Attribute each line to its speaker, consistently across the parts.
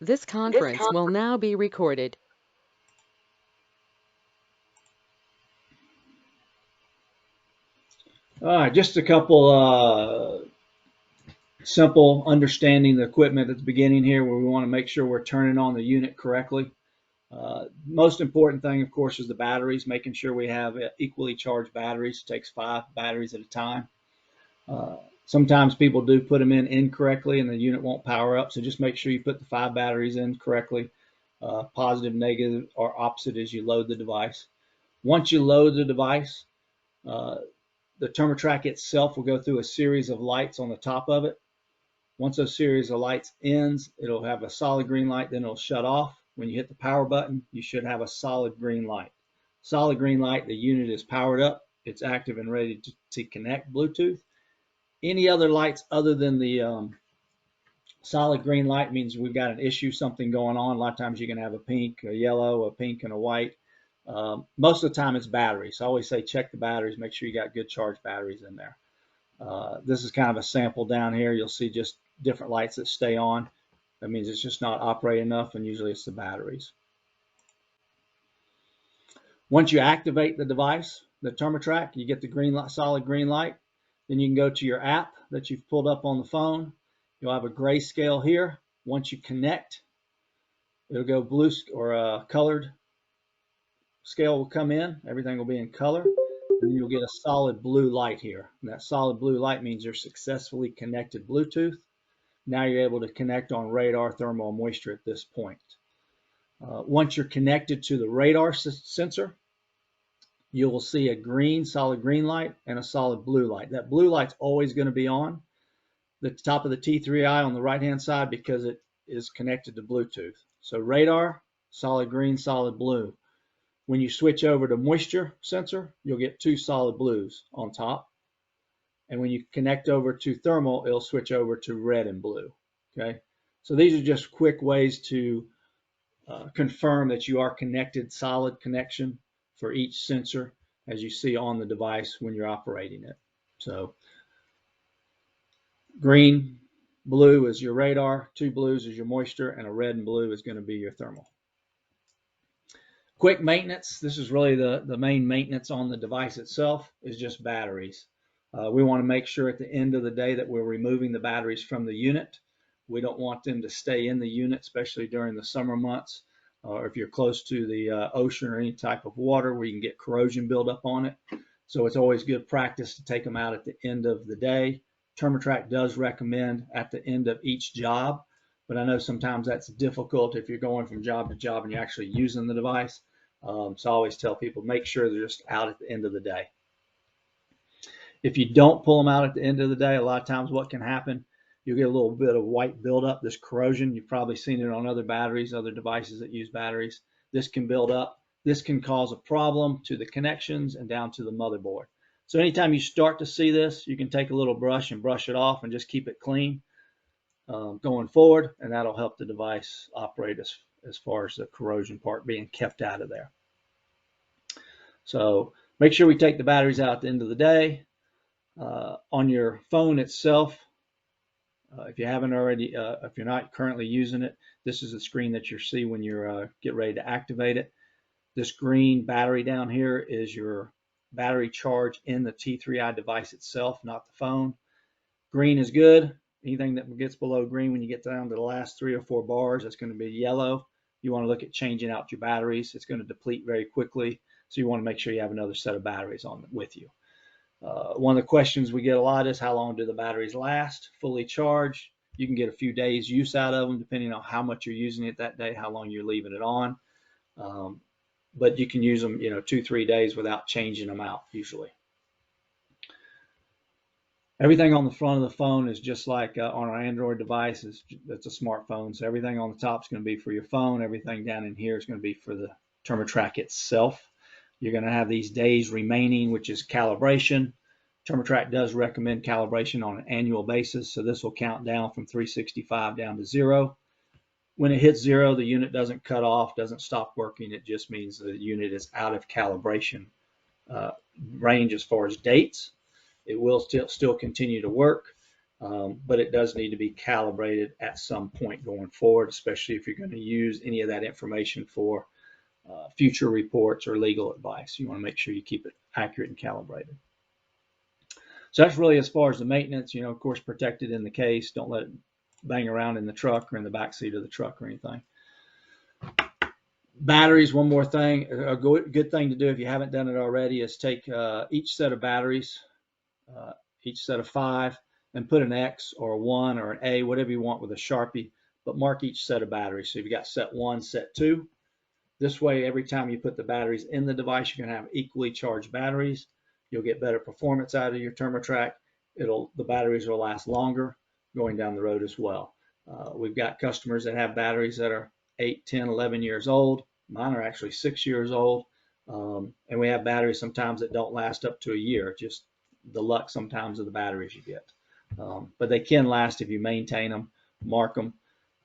Speaker 1: This conference will now be recorded.
Speaker 2: All right, just a couple simple understanding the equipment at the beginning here where we want to make sure we're turning on the unit correctly. Most important thing, of course, is the batteries, making sure we have equally charged batteries. It takes 5 batteries at a time. Sometimes people do put them in incorrectly and the unit won't power up. So just make sure you put the 5 batteries in correctly. Positive, negative, or opposite as you load the device. Once you load the device, uh, the ThermoTrack itself will go through a series of lights on the top of it. Once those series of lights ends, it'll have a solid green light, then it'll shut off. When you hit the power button, you should have a solid green light. Solid green light, the unit is powered up, it's active and ready to connect Bluetooth. Any other lights other than the solid green light means we've got an issue, something going on. A lot of times you can have a pink, a yellow, a pink, and a white. Most of the time it's batteries. So I always say check the batteries, make sure you got good charged batteries in there. This is kind of a sample down here. You'll see just different lights that stay on. That means it's just not operating enough, and usually it's the batteries. Once you activate the device, the ThermoTrack, you get the green light, solid green light. Then you can go to your app that you've pulled up on the phone. You'll have a grayscale here. Once you connect, it'll go blue or colored scale will come in. Everything will be in color. And you'll get a solid blue light here. And that solid blue light means you're successfully connected Bluetooth. Now you're able to connect on radar, thermal, and moisture at this point. Once you're connected to the radar sensor, you will see a green, solid green light and a solid blue light. That blue light's always going to be on the top of the T3i on the right-hand side because it is connected to Bluetooth. So radar, solid green, solid blue. When you switch over to moisture sensor, you'll get 2 solid blues on top. And when you connect over to thermal, it'll switch over to red and blue. Okay, so these are just quick ways to confirm that you are connected, solid connection for each sensor as you see on the device when you're operating it. So green, blue is your radar, 2 blues is your moisture, and a red and blue is going to be your thermal. Quick maintenance. This is really the main maintenance on the device itself is just batteries. We want to make sure at the end of the day that we're removing the batteries from the unit. We don't want them to stay in the unit, especially during the summer months, or if you're close to the ocean or any type of water where you can get corrosion buildup on it. So it's always good practice to take them out at the end of the day. ThermoTrack does recommend at the end of each job, but I know sometimes that's difficult if you're going from job to job and you're actually using the device. So I always tell people, make sure they're just out at the end of the day. If you don't pull them out at the end of the day, a lot of times what can happen, you'll get a little bit of white buildup, this corrosion. You've probably seen it on other batteries, other devices that use batteries. This can build up. This can cause a problem to the connections and down to the motherboard. So anytime you start to see this, you can take a little brush and brush it off and just keep it clean going forward, and that'll help the device operate as far as the corrosion part being kept out of there. So make sure we take the batteries out at the end of the day. On your phone itself, if you haven't already, if you're not currently using it, this is the screen that you see when you're get ready to activate it. This green battery down here is your battery charge in the T3i device itself, not the phone. Green is good. Anything that gets below green, when you get down to the last 3 or 4 bars, that's going to be yellow. You want to look at changing out your batteries. It's going to deplete very quickly, so you want to make sure you have another set of batteries on with you. One of the questions we get a lot is how long do the batteries last fully charged? You can get a few days use out of them depending on how much you're using it that day, how long you're leaving it on. But you can use them, 2-3 days without changing them out usually. Everything on the front of the phone is just like on our Android device. It's a smartphone, so everything on the top is going to be for your phone. Everything down in here is going to be for the ThermoTrack itself. You're going to have these days remaining, which is calibration. ThermoTrack does recommend calibration on an annual basis, so this will count down from 365 down to 0. When it hits 0, the unit doesn't cut off, doesn't stop working. It just means the unit is out of calibration range as far as dates. It will still continue to work. but it does need to be calibrated at some point going forward, especially if you're going to use any of that information for future reports or legal advice. You want to make sure you keep it accurate and calibrated. So that's really as far as the maintenance, of course, protected in the case. Don't let it bang around in the truck or in the back seat of the truck or anything. Batteries, one more thing, a good thing to do if you haven't done it already is take each set of batteries, each set of 5, and put an X or a 1 or an A, whatever you want with a Sharpie, but mark each set of batteries. So you've got set 1, set 2. This way, every time you put the batteries in the device, you're going to have equally charged batteries. You'll get better performance out of your ThermoTrack. The batteries will last longer going down the road as well. We've got customers that have batteries that are 8, 10, 11 years old. Mine are actually 6 years old. And we have batteries sometimes that don't last up to a year, just the luck sometimes of the batteries you get. But they can last if you maintain them, mark them,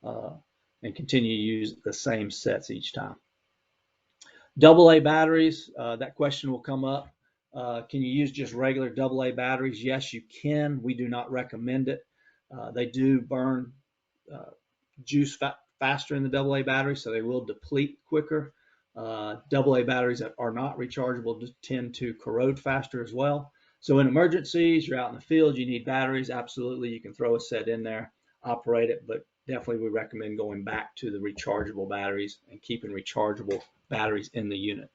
Speaker 2: and continue to use the same sets each time. AA batteries, that question will come up. Can you use just regular AA batteries? Yes, you can. We do not recommend it. They do burn juice faster in the AA battery, so they will deplete quicker. AA batteries that are not rechargeable tend to corrode faster as well. So in emergencies, you're out in the field, you need batteries, absolutely, you can throw a set in there, operate it, but definitely we recommend going back to the rechargeable batteries and keeping rechargeable batteries in the unit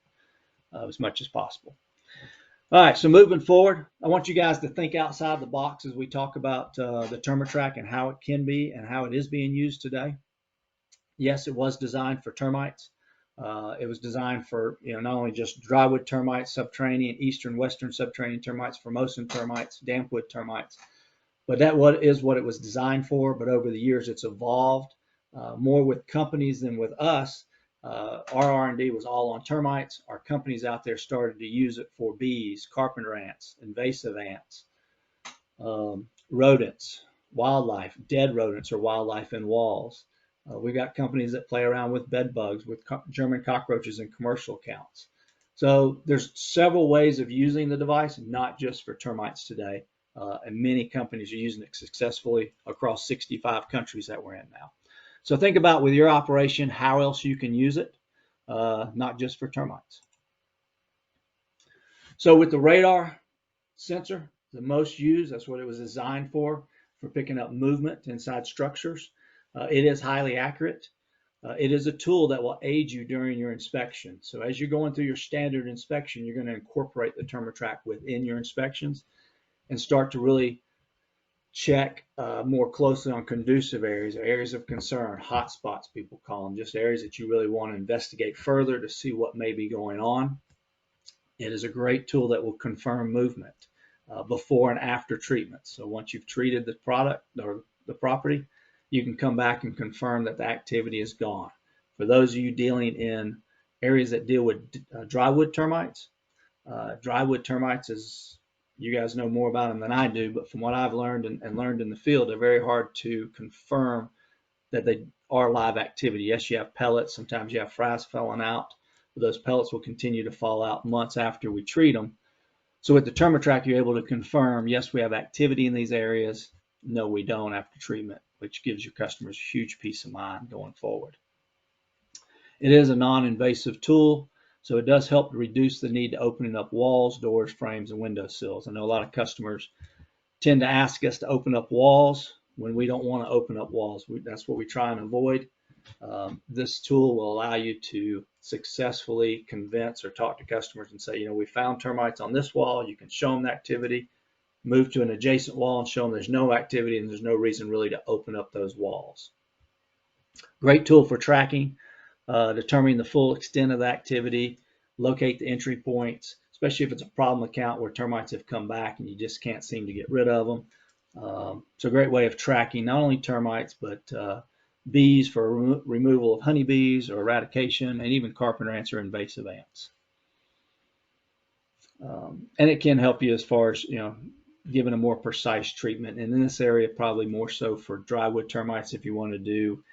Speaker 2: as much as possible. All right, so moving forward, I want you guys to think outside the box as we talk about the ThermoTrack and how it can be and how it is being used today. Yes, it was designed for termites. It was designed for not only just drywood termites, subterranean, eastern, western subterranean termites, Formosan termites, dampwood termites, but that is what it was designed for. But over the years, it's evolved more with companies than with us. Our R&D was all on termites. Our companies out there started to use it for bees, carpenter ants, invasive ants, rodents, wildlife, dead rodents or wildlife in walls. We've got companies that play around with bed bugs, with German cockroaches in commercial accounts. So there's several ways of using the device, not just for termites today. And many companies are using it successfully across 65 countries that we're in now. So think about with your operation how else you can use it, not just for termites. So with the radar sensor, the most used, that's what it was designed for picking up movement inside structures. It is highly accurate. It is a tool that will aid you during your inspection. So as you're going through your standard inspection, you're going to incorporate the ThermoTrack within your inspections and start to really check more closely on conducive areas, or areas of concern, hot spots people call them, just areas that you really want to investigate further to see what may be going on. It is a great tool that will confirm movement before and after treatment. So once you've treated the product or the property, you can come back and confirm that the activity is gone. For those of you dealing in areas that deal with drywood termites is, you guys know more about them than I do, but from what I've learned and learned in the field, they're very hard to confirm that they are live activity. Yes, you have pellets. Sometimes you have frass falling out, but those pellets will continue to fall out months after we treat them. So with the ThermoTrack, you're able to confirm, yes, we have activity in these areas. No, we don't after treatment, which gives your customers huge peace of mind going forward. It is a non-invasive tool, so it does help to reduce the need to opening up walls, doors, frames, and window sills. I know a lot of customers tend to ask us to open up walls when we don't want to open up walls. That's what we try and avoid. This tool will allow you to successfully convince or talk to customers and say, we found termites on this wall. You can show them the activity, move to an adjacent wall and show them there's no activity and there's no reason really to open up those walls. Great tool for tracking, determining the full extent of the activity, locate the entry points, especially if it's a problem account where termites have come back and you just can't seem to get rid of them. It's a great way of tracking not only termites, but bees for removal of honeybees or eradication, and even carpenter ants or invasive ants. And it can help you as far as, giving a more precise treatment. And in this area, probably more so for drywood termites if you want to do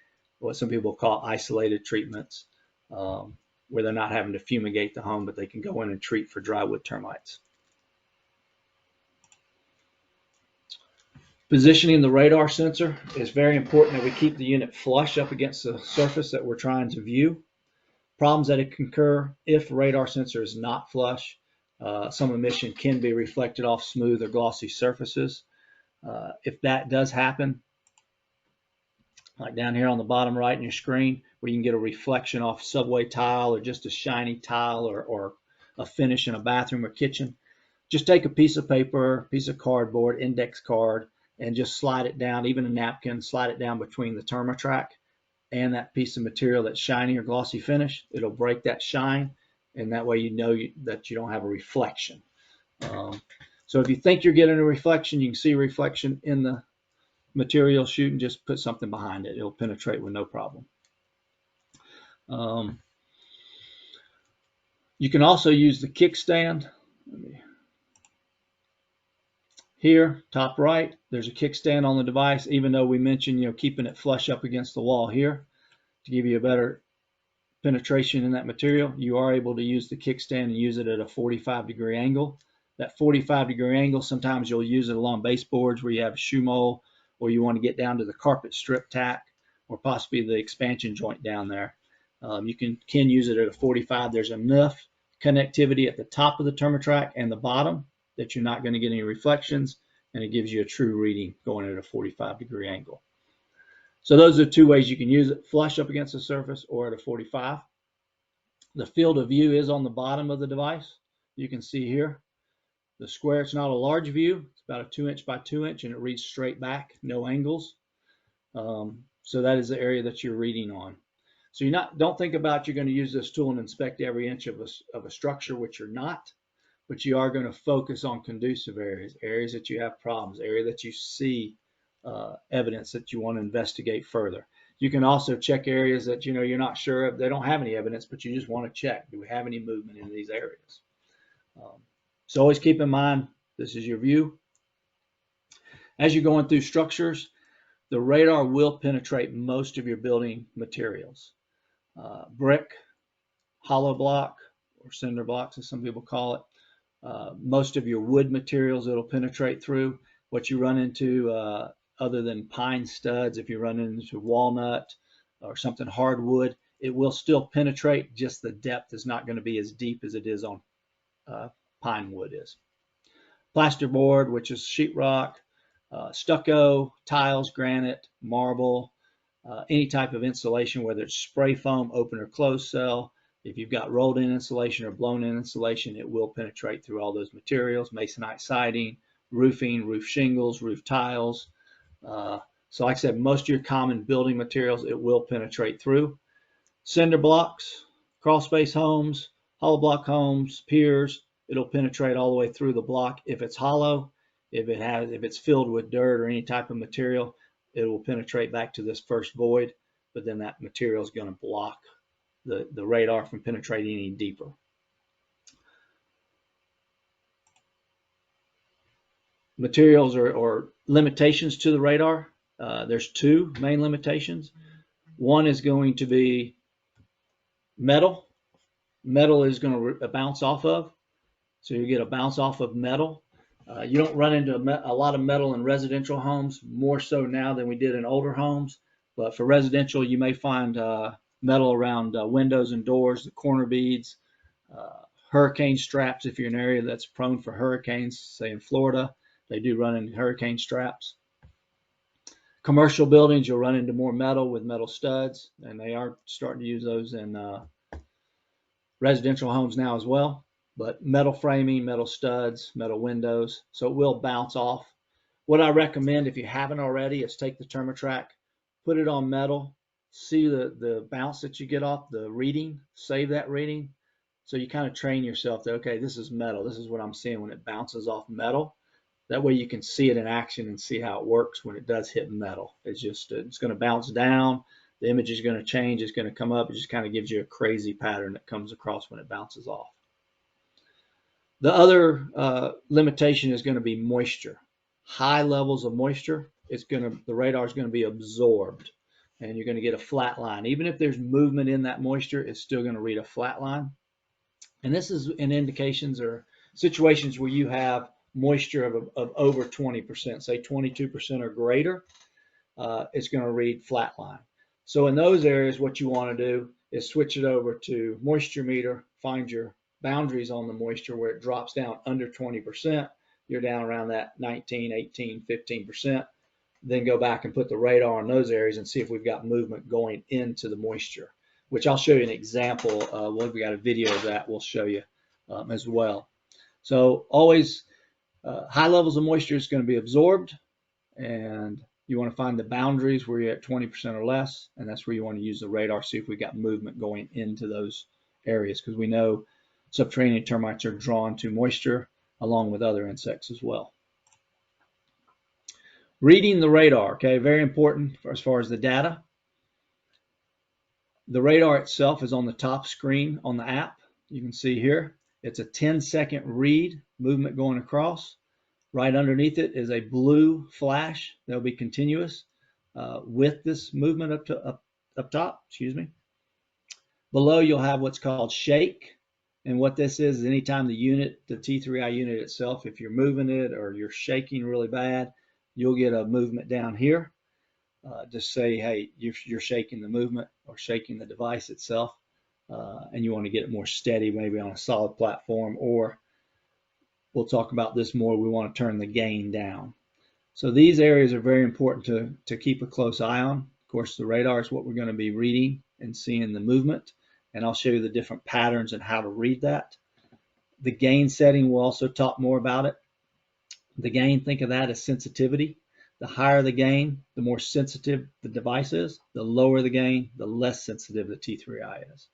Speaker 2: what some people call isolated treatments, where they're not having to fumigate the home, but they can go in and treat for drywood termites. Positioning the radar sensor is very important that we keep the unit flush up against the surface that we're trying to view. Problems that can occur if radar sensor is not flush. Some emission can be reflected off smooth or glossy surfaces. If that does happen, like down here on the bottom right in your screen, where you can get a reflection off subway tile or just a shiny tile or a finish in a bathroom or kitchen, just take a piece of paper, piece of cardboard, index card, and just slide it down, even a napkin, slide it down between the Thermotrack and that piece of material that's shiny or glossy finish. It'll break that shine, and that way you know that you don't have a reflection. So if you think you're getting a reflection, you can see a reflection in the material shooting, just put something behind it. It'll penetrate with no problem. You can also use the kickstand. Here, top right, there's a kickstand on the device, even though we mentioned, keeping it flush up against the wall here to give you a better penetration in that material. You are able to use the kickstand and use it at a 45-degree angle. That 45-degree angle, sometimes you'll use it along baseboards where you have a shoe mole, or you want to get down to the carpet strip tack, or possibly the expansion joint down there. You can use it at a 45. There's enough connectivity at the top of the Thermotrack and the bottom that you're not going to get any reflections, and it gives you a true reading going at a 45-degree angle. So those are two ways you can use it: flush up against the surface or at a 45. The field of view is on the bottom of the device. You can see here the square. It's not a large view. It's about a 2-inch by 2-inch, and it reads straight back, no angles. So that is the area that you're reading on. So don't think about you're going to use this tool and inspect every inch of a structure, which you're not, but you are going to focus on conducive areas, areas that you have problems, areas that you see evidence that you want to investigate further. You can also check areas that you're not sure of. They don't have any evidence, but you just want to check. Do we have any movement in these areas? So always keep in mind, this is your view. As you're going through structures, the radar will penetrate most of your building materials. Brick, hollow block, or cinder blocks as some people call it. Most of your wood materials it'll penetrate through. What you run into, other than pine studs, if you run into walnut or something hardwood, it will still penetrate, just the depth is not going to be as deep as it is on pine wood is. Plasterboard, which is sheetrock, stucco, tiles, granite, marble, any type of insulation, whether it's spray foam, open or closed cell. If you've got rolled in insulation or blown in insulation, it will penetrate through all those materials. Masonite siding, roofing, roof shingles, roof tiles. So like I said, most of your common building materials, it will penetrate through. Cinder blocks, crawl space homes, hollow block homes, piers, it'll penetrate all the way through the block. If it's hollow, if it's filled with dirt or any type of material, it will penetrate back to this first void, but then that material is going to block the radar from penetrating any deeper. Materials or limitations to the radar. There's two main limitations. One is going to be metal. Metal is going to bounce off of. So you get a bounce off of metal. You don't run into a lot of metal in residential homes, more so now than we did in older homes. But for residential, you may find metal around windows and doors, the corner beads, hurricane straps. If you're in an area that's prone for hurricanes, say in Florida, they do run into hurricane straps. Commercial buildings, you'll run into more metal with metal studs, and they are starting to use those in residential homes now as well. But metal framing, metal studs, metal windows, so it will bounce off. What I recommend, if you haven't already, is take the Thermotrack, put it on metal, see the bounce that you get off, the reading, save that reading. So you kind of train yourself that, okay, this is metal. This is what I'm seeing when it bounces off metal. That way you can see it in action and see how it works when it does hit metal. It's going to bounce down. The image is going to change. It's going to come up. It just kind of gives you a crazy pattern that comes across when it bounces off. The other limitation is going to be moisture. High levels of moisture, the radar is going to be absorbed, and you're going to get a flat line. Even if there's movement in that moisture, it's still going to read a flat line. And this is in indications or situations where you have moisture of over 20%, say 22% or greater, it's going to read flatline. So in those areas, what you want to do is switch it over to moisture meter, find your boundaries on the moisture where it drops down under 20%. You're down around that 19, 18, 15%. Then go back and put the radar on those areas and see if we've got movement going into the moisture, which I'll show you an example. We got a video of that we'll show you as well. So always high levels of moisture is going to be absorbed, and you want to find the boundaries where you're at 20% or less, and that's where you want to use the radar, see if we got movement going into those areas, because we know subterranean termites are drawn to moisture along with other insects as well. Reading the radar, okay, very important as far as the data. The radar itself is on the top screen on the app. You can see here, it's a 10-second read, movement going across. Right underneath it is a blue flash that'll be continuous with this movement up top, excuse me. Below you'll have what's called shake. And what this is anytime the unit, the T3I unit itself, if you're moving it or you're shaking really bad, you'll get a movement down here. Just say, hey, you're shaking the movement or shaking the device itself, and you want to get it more steady, maybe on a solid platform, or we'll talk about this more, we want to turn the gain down. So these areas are very important to keep a close eye on. Of course, the radar is what we're going to be reading and seeing the movement, and I'll show you the different patterns and how to read that. The gain setting, we'll also talk more about it. The gain, think of that as sensitivity. The higher the gain, the more sensitive the device is. The lower the gain, the less sensitive the T3I is.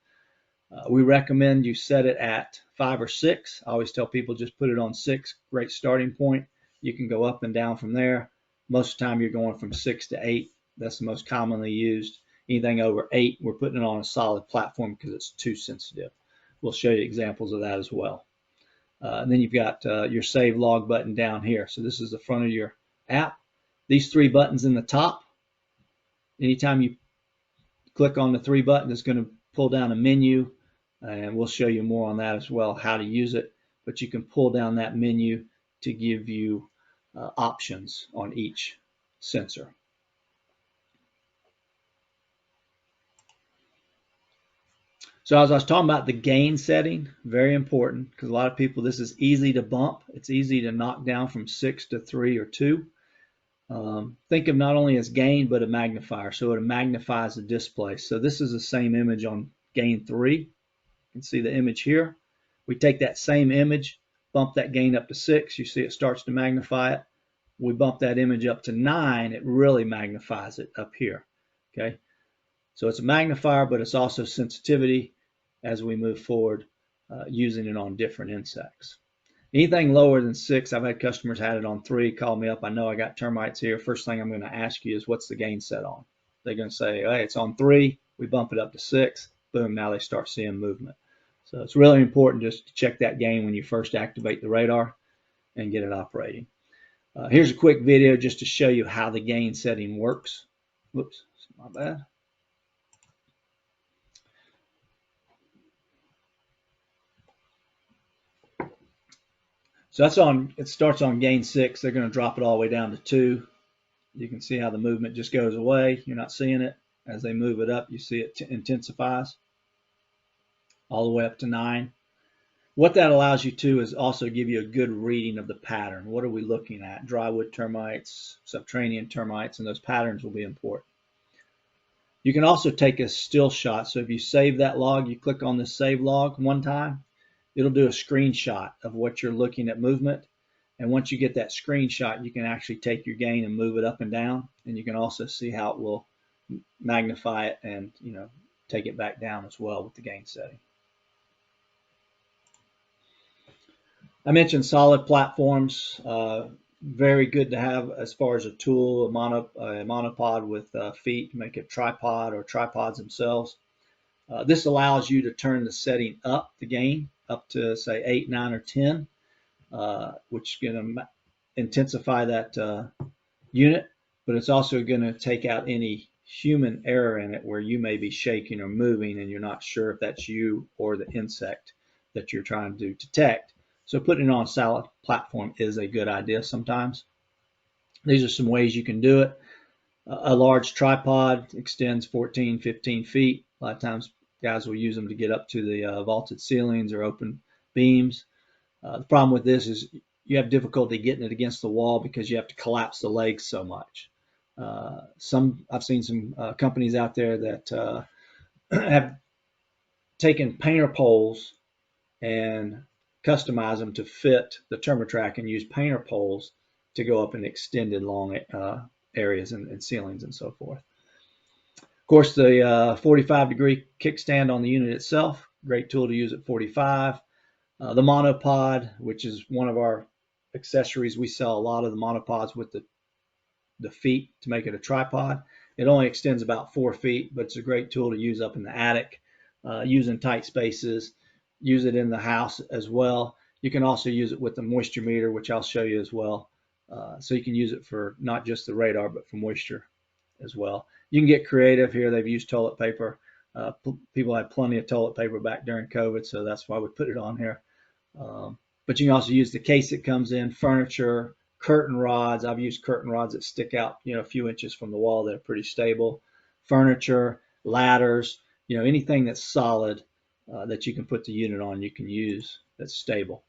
Speaker 2: We recommend you set it at 5 or 6. I always tell people just put it on 6, great starting point. You can go up and down from there. Most of the time you're going from 6 to 8. That's the most commonly used. Anything over 8, we're putting it on a solid platform because it's too sensitive. We'll show you examples of that as well. And then you've got your save log button down here. So this is the front of your app. These 3 buttons in the top, anytime you click on the 3 buttons, it's going to pull down a menu, and we'll show you more on that as well, how to use it. But you can pull down that menu to give you options on each sensor. So as I was talking about the gain setting, very important, because a lot of people, this is easy to bump. It's easy to knock down from 6 to 3 or 2. Think of not only as gain, but a magnifier. So it magnifies the display. So this is the same image on gain 3. You can see the image here. We take that same image, bump that gain up to 6. You see it starts to magnify it. We bump that image up to 9. It really magnifies it up here. Okay. So it's a magnifier, but it's also sensitivity as we move forward using it on different insects. Anything lower than 6, I've had customers had it on 3, call me up, I know I got termites here. First thing I'm going to ask you is what's the gain set on? They're going to say, hey, it's on 3, we bump it up to 6, boom, now they start seeing movement. So it's really important just to check that gain when you first activate the radar and get it operating. Here's a quick video just to show you how the gain setting works. Whoops, my bad. So that's on, it starts on gain 6. They're going to drop it all the way down to 2. You can see how the movement just goes away. You're not seeing it. As they move it up, you see it intensifies all the way up to 9. What that allows you to is also give you a good reading of the pattern. What are we looking at? Drywood termites, subterranean termites, and those patterns will be important. You can also take a still shot. So if you save that log, you click on the save log one time, it'll do a screenshot of what you're looking at movement. And once you get that screenshot, you can actually take your gain and move it up and down. And you can also see how it will magnify it and, take it back down as well with the gain setting. I mentioned solid platforms, very good to have as far as a tool, a monopod with feet to make a tripod or tripods themselves. This allows you to turn the setting up, the gain, up to say 8, 9, or 10, which is going to intensify that unit, but it's also going to take out any human error in it where you may be shaking or moving and you're not sure if that's you or the insect that you're trying to detect. So putting it on a solid platform is a good idea sometimes. These are some ways you can do it. A large tripod extends 14, 15 feet. A lot of times guys will use them to get up to the vaulted ceilings or open beams. The problem with this is you have difficulty getting it against the wall because you have to collapse the legs so much. I've seen some companies out there that have taken painter poles and customize them to fit the TurboTrack and use painter poles to go up in extended long areas and ceilings and so forth. Of course, the 45-degree kickstand on the unit itself, great tool to use at 45. The monopod, which is one of our accessories, we sell a lot of the monopods with the feet to make it a tripod. It only extends about 4 feet, but it's a great tool to use up in the attic, use in tight spaces, use it in the house as well. You can also use it with the moisture meter, which I'll show you as well. So you can use it for not just the radar, but for moisture as well. You can get creative here. They've used toilet paper. People had plenty of toilet paper back during COVID, so that's why we put it on here. But you can also use the case it comes in, furniture, curtain rods. I've used curtain rods that stick out, a few inches from the wall that are pretty stable. Furniture, ladders, anything that's solid that you can put the unit on, you can use that's stable.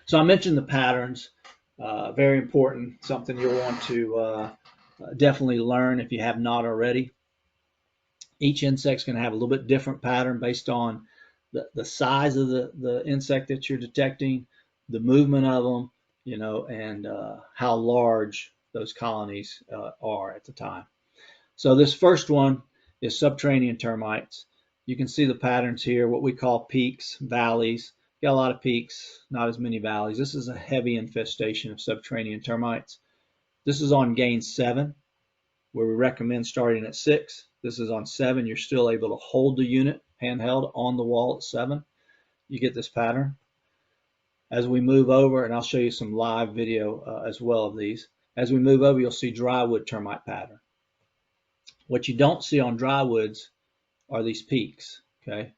Speaker 2: So I mentioned the patterns, very important, something you'll want to definitely learn if you have not already. Each insect's going to have a little bit different pattern based on the size of the insect that you're detecting, the movement of them, and how large those colonies are at the time. So this first one is subterranean termites. You can see the patterns here, what we call peaks, valleys. Got a lot of peaks, not as many valleys. This is a heavy infestation of subterranean termites. This is on gain 7, where we recommend starting at 6. This is on 7. You're still able to hold the unit handheld on the wall at 7. You get this pattern. As we move over, and I'll show you some live video as well of these. As we move over, you'll see drywood termite pattern. What you don't see on drywoods are these peaks, okay?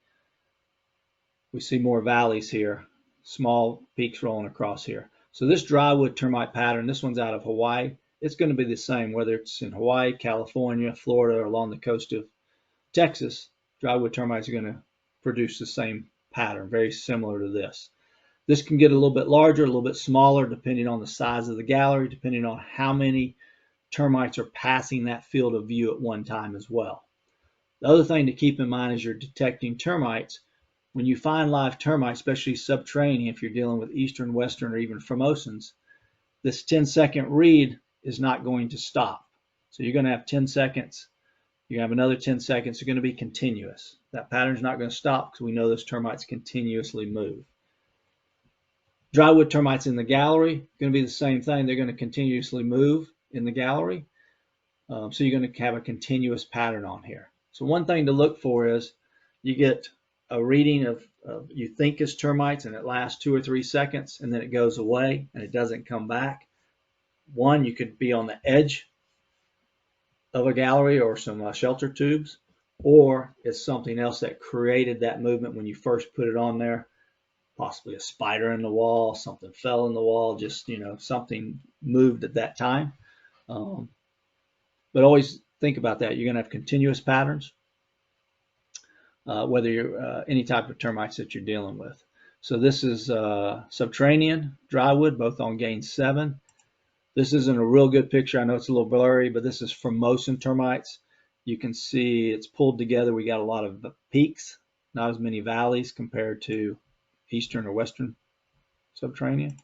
Speaker 2: We see more valleys here, small peaks rolling across here. So this drywood termite pattern, this one's out of Hawaii. It's going to be the same whether it's in Hawaii, California, Florida, or along the coast of Texas. Drywood termites are going to produce the same pattern, very similar to this. This can get a little bit larger, a little bit smaller, depending on the size of the gallery, depending on how many termites are passing that field of view at one time as well. The other thing to keep in mind as you're detecting termites, when you find live termites, especially subterranean, if you're dealing with eastern, western, or even Formosans, this 10-second read is not going to stop. So you're going to have 10 seconds. You have another 10 seconds. They're going to be continuous. That pattern's not going to stop because we know those termites continuously move. Drywood termites in the gallery, going to be the same thing. They're going to continuously move in the gallery. So you're going to have a continuous pattern on here. So one thing to look for is you get a reading of you think is termites and it lasts 2 or 3 seconds and then it goes away and it doesn't come back. One, you could be on the edge of a gallery or some shelter tubes, or it's something else that created that movement when you first put it on there. Possibly a spider in the wall, something fell in the wall, just, something moved at that time. But always think about that. You're going to have continuous patterns, whether you're any type of termites that you're dealing with. So this is subterranean drywood, both on gain 7. This isn't a real good picture. I know it's a little blurry, but this is Formosan termites. You can see it's pulled together. We got a lot of peaks, not as many valleys compared to eastern or western subterranean.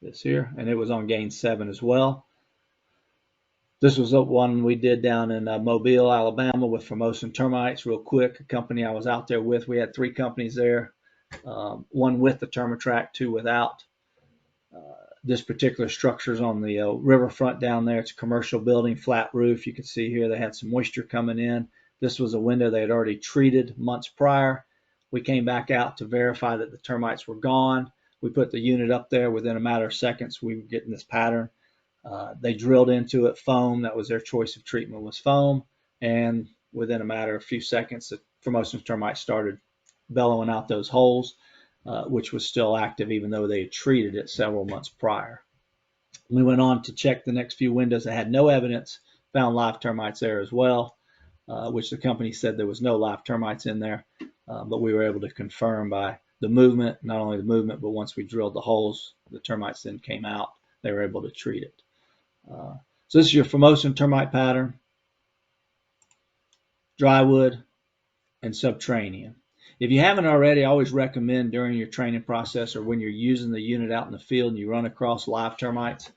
Speaker 2: This here, and it was on gain 7 as well. This was one we did down in Mobile, Alabama with Formosan termites. Real quick, a company I was out there with. We had 3 companies there, one with the TurboTrack, 2 without. This particular structure is on the riverfront down there. It's a commercial building, flat roof. You can see here they had some moisture coming in. This was a window they had already treated months prior. We came back out to verify that the termites were gone. We put the unit up there. Within a matter of seconds, we were getting this pattern. They drilled into it foam. That was their choice of treatment, was foam. And within a matter of a few seconds, the Formosan termites started bellowing out those holes. which was still active even though they had treated it several months prior. We went on to check the next few windows that had no evidence, found live termites there as well, which the company said there was no live termites in there, but we were able to confirm by the movement, not only the movement, but once we drilled the holes, the termites then came out. They were able to treat it. So this is your Formosan termite pattern, drywood, and subterranean. If you haven't already, I always recommend during your training process or when you're using the unit out in the field and you run across live termites,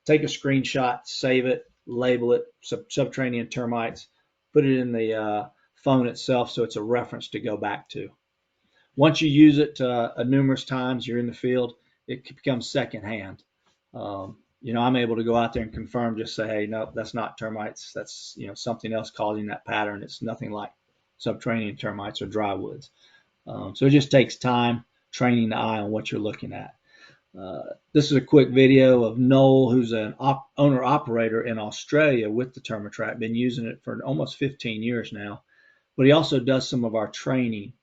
Speaker 2: take a screenshot, save it, label it, subterranean termites, put it in the phone itself so it's a reference to go back to. Once you use it numerous times, you're in the field, it becomes secondhand. I'm able to go out there and confirm, just say, hey, no, that's not termites. That's, something else causing that pattern. It's nothing like subterranean termites or drywoods. So it just takes time training the eye on what you're looking at. This is a quick video of Noel, who's an owner-operator in Australia with the Termitrack, been using it for almost 15 years now. But he also does some of our training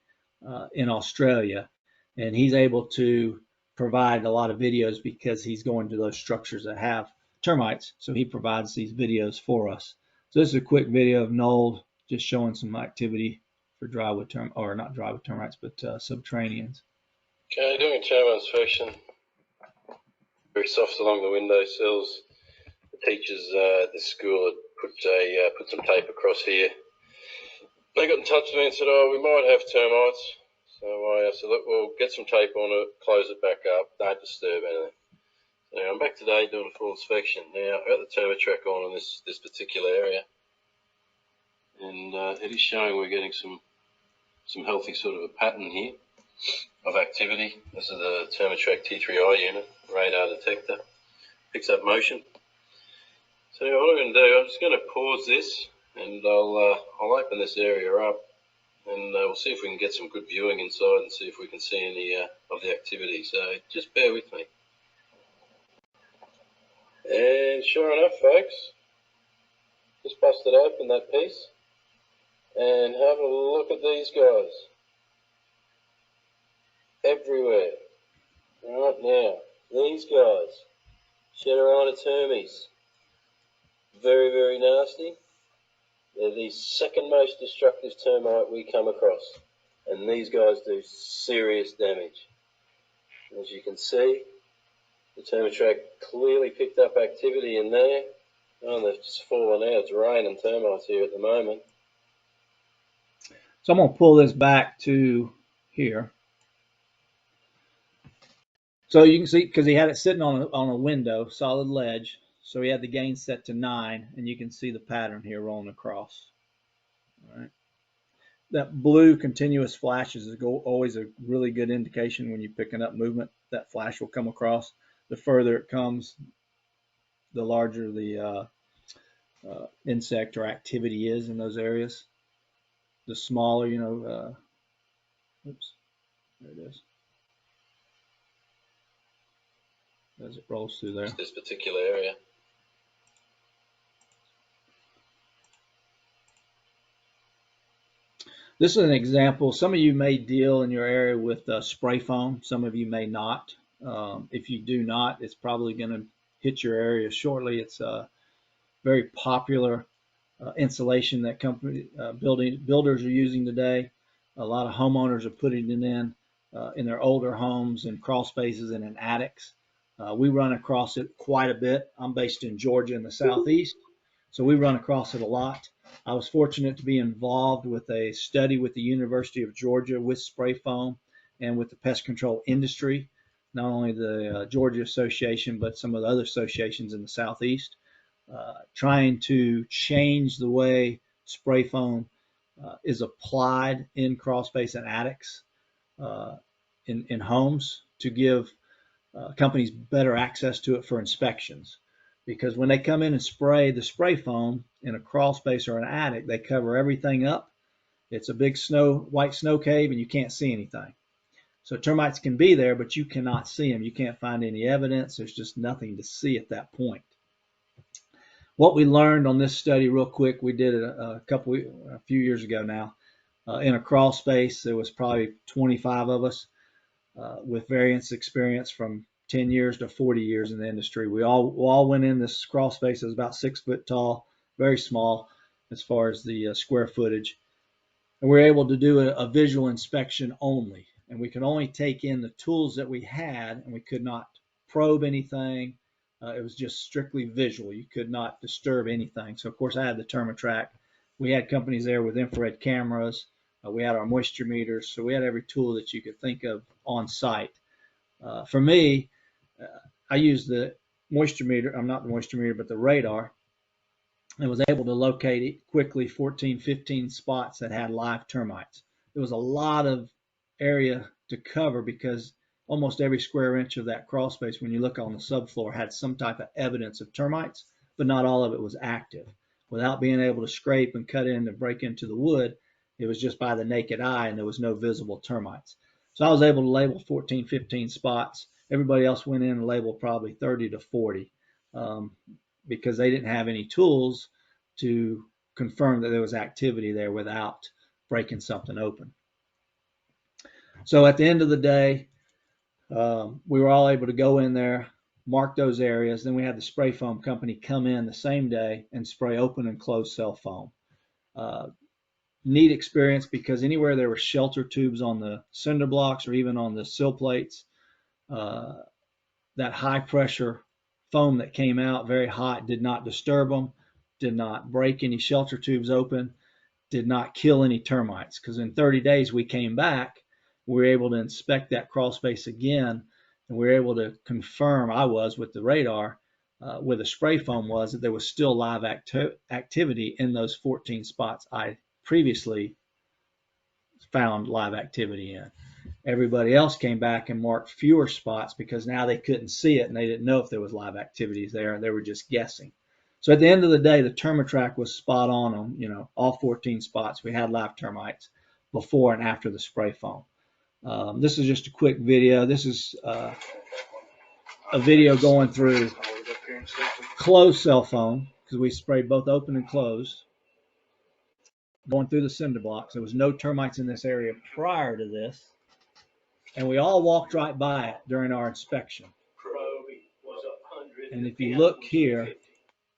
Speaker 2: in Australia, and he's able to provide a lot of videos because he's going to those structures that have termites, so he provides these videos for us. So this is a quick video of Noel just showing some activity for drywood not drywood termites, but subterraneans.
Speaker 3: Okay, doing a termite inspection. Very soft along the window sills. The teachers at the school had put some tape across here. They got in touch with me and said, oh, we might have termites. So I said, look, we'll get some tape on it, close it back up, don't disturb anything. So I'm back today doing a full inspection. Now, I've got the Termitrack on in this particular area. And it is showing we're getting some healthy sort of a pattern here of activity. This is the Termitrack T3I unit, radar detector, picks up motion. So what I'm going to do, I'm just going to pause this and I'll open this area up and we'll see if we can get some good viewing inside and see if we can see any of the activity. So just bear with me. And sure enough, folks, just busted open that piece and have a look at these guys. Everywhere. Right now, these guys, Shedderina termes, very, very nasty. They're the second most destructive termite we come across, and these guys do serious damage. As you can see, the Termitrack clearly picked up activity in there. Oh, they've just fallen out. It's raining termites here at the moment.
Speaker 2: So I'm going to pull this back to here. So you can see, because he had it sitting on a window, solid ledge, so he had the gain set to 9, and you can see the pattern here rolling across. All right. That blue continuous flashes is always a really good indication when you're picking up movement. That flash will come across. The further it comes, the larger the insect or activity is in those areas. The smaller, oops, there it is. As it rolls through there.
Speaker 3: This particular area.
Speaker 2: This is an example. Some of you may deal in your area with spray foam. Some of you may not. If you do not, it's probably going to hit your area shortly. It's a very popular insulation that builders are using today. A lot of homeowners are putting it in their older homes and crawl spaces and in attics. We run across it quite a bit. I'm based in Georgia in the southeast, so we run across it a lot. I was fortunate to be involved with a study with the University of Georgia with spray foam and with the pest control industry, not only the Georgia Association, but some of the other associations in the southeast, trying to change the way spray foam is applied in crawl space and attics in homes to give companies better access to it for inspections. Because when they come in and spray the spray foam in a crawl space or an attic, they cover everything up. It's a big white snow cave and you can't see anything. So termites can be there, but you cannot see them. You can't find any evidence. There's just nothing to see at that point. What we learned on this study real quick, we did it a few years ago now. In a crawl space, there was probably 25 of us. with various experience from 10 years to 40 years in the industry. We all went in this crawl space that was about 6 foot tall, very small as far as the square footage. And we were able to do a visual inspection only. And we could only take in the tools that we had, and we could not probe anything. It was just strictly visual. You could not disturb anything. So, of course, I had the ThermaTrack. We had companies there with infrared cameras. We had our moisture meters. So we had every tool that you could think of on site. For me, I used the moisture meter. I'm not the moisture meter, but the radar, and was able to locate it quickly 14, 15 spots that had live termites. There was a lot of area to cover because almost every square inch of that crawl space, when you look on the subfloor, had some type of evidence of termites, but not all of it was active. Without being able to scrape and cut in and break into the wood, it was just by the naked eye and there was no visible termites. So I was able to label 14, 15 spots. Everybody else went in and labeled probably 30 to 40. Because they didn't have any tools to confirm that there was activity there without breaking something open. So at the end of the day, we were all able to go in there, mark those areas. Then we had the spray foam company come in the same day and spray open and close cell foam. Neat experience because anywhere there were shelter tubes on the cinder blocks or even on the sill plates, that high pressure foam that came out very hot did not disturb them, did not break any shelter tubes open, did not kill any termites. Because in 30 days we came back, we were able to inspect that crawl space again, and we were able to confirm, I was with the radar, with the spray foam, was that there was still live activity in those 14 spots I previously found live activity in. Everybody else came back and marked fewer spots because now they couldn't see it and they didn't know if there was live activities there, and they were just guessing. So at the end of the day, the ThermaTrack was spot on all 14 spots. We had live termites before and after the spray foam. This is just a quick video. This is a video going through closed cell foam because we sprayed both open and closed, going through the cinder blocks. There was no termites in this area prior to this. And we all walked right by it during our inspection. And if you look here,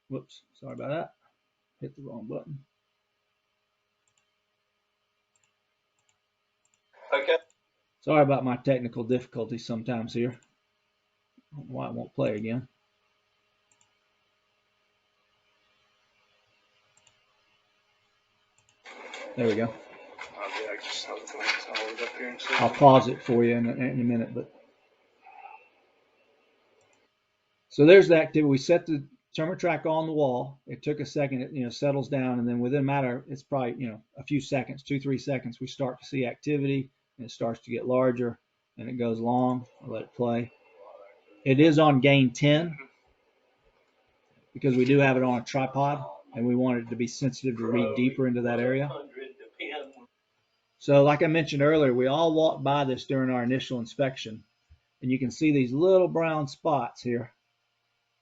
Speaker 2: whoops, sorry about that. Hit the wrong button.
Speaker 3: Okay.
Speaker 2: Sorry about my technical difficulties sometimes here. I don't know why it won't play again. There we go. I'll pause it for you in a minute. But so there's the activity. We set the ThermaTrack on the wall. It took a second. It settles down, and then within a matter, it's probably a few seconds, 2-3 seconds, we start to see activity, and it starts to get larger, and it goes long. I'll let it play. It is on gain 10 because we do have it on a tripod, and we want it to be sensitive to read deeper into that area. So like I mentioned earlier, we all walked by this during our initial inspection, and you can see these little brown spots here.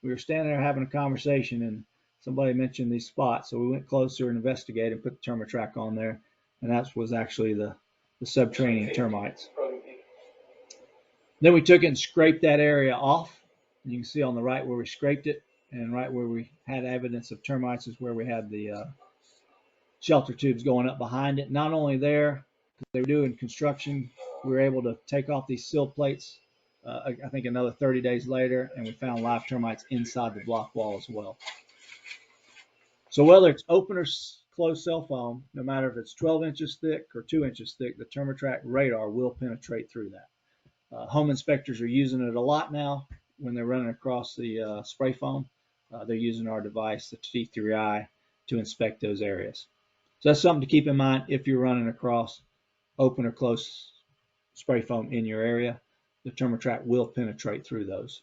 Speaker 2: We were standing there having a conversation, and somebody mentioned these spots, so we went closer and investigated and put the ThermaTrack on there, and that was actually the subterranean termites. Then we took it and scraped that area off. You can see on the right where we scraped it, and right where we had evidence of termites is where we had the shelter tubes going up behind it. Not only there, because they were doing construction, we were able to take off these sill plates, I think another 30 days later, and we found live termites inside the block wall as well. So whether it's open or closed cell foam, no matter if it's 12 inches thick or 2 inches thick, the ThermaTrack radar will penetrate through that. Home inspectors are using it a lot now when they're running across the spray foam. They're using our device, the T3i, to inspect those areas. So that's something to keep in mind if you're running across open or closed spray foam in your area. The ThermaTrack will penetrate through those.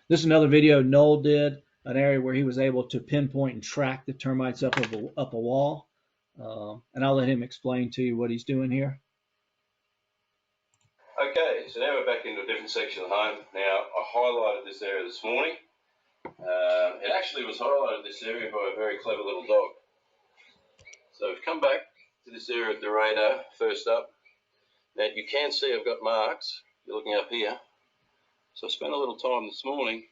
Speaker 2: This is another video Noel did, an area where he was able to pinpoint and track the termites up a wall. And I'll let him explain to you what he's doing here.
Speaker 3: Okay, so now we're back into a different section of the home. Now, I highlighted this area this morning. It actually was highlighted this area by a very clever little dog. So we've come back to this area of the radar first up. Now you can see I've got marks. You're looking up here. So I spent a little time this morning.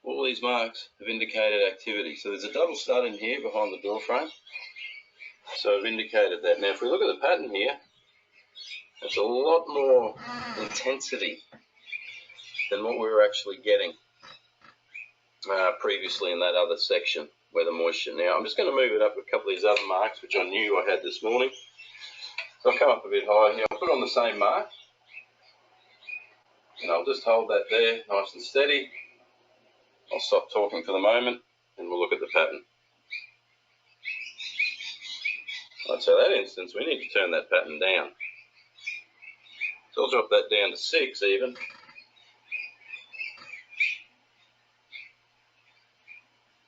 Speaker 3: All these marks have indicated activity. So there's a double stud in here behind the door frame. So I've indicated that. Now if we look at the pattern here, it's a lot more intensity than what we were actually getting previously in that other section where the moisture. Now I'm just going to move it up a couple of these other marks which I knew I had this morning. So I'll come up a bit higher here. I'll put on the same mark and I'll just hold that there nice and steady. I'll stop talking for the moment and we'll look at the pattern. Right, so that instance we need to turn that pattern down. So I'll drop that down to 6 even.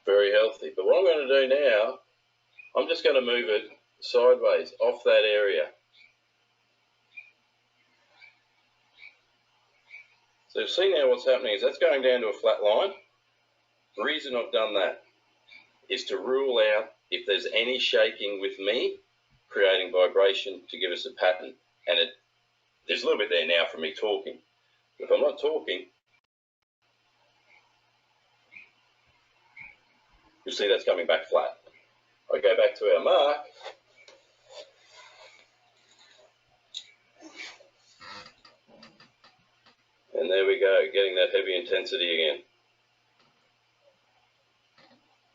Speaker 3: Very healthy. But what I'm going to do now, I'm just going to move it sideways off that area. So see now what's happening is that's going down to a flat line. The reason I've done that is to rule out if there's any shaking with me, creating vibration to give us a pattern. And there's a little bit there now from me talking. If I'm not talking, you'll see that's coming back flat. I go back to our mark. And there we go, getting that heavy intensity again.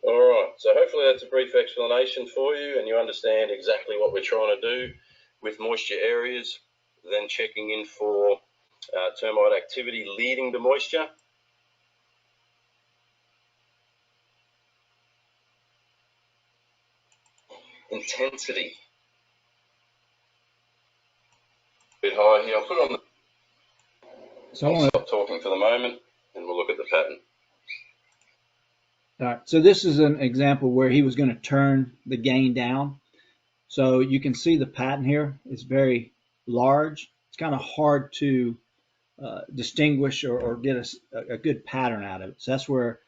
Speaker 3: All right, so hopefully that's a brief explanation for you and you understand exactly what we're trying to do with moisture areas, then checking in for termite activity leading to moisture. Intensity. A bit higher here, I'll put on the... So I'll stop talking for the moment and we'll look at the pattern.
Speaker 2: All right, so this is an example where he was going to turn the gain down. So you can see the pattern here. It's very large. It's kind of hard to distinguish or get a good pattern out of it. So that's where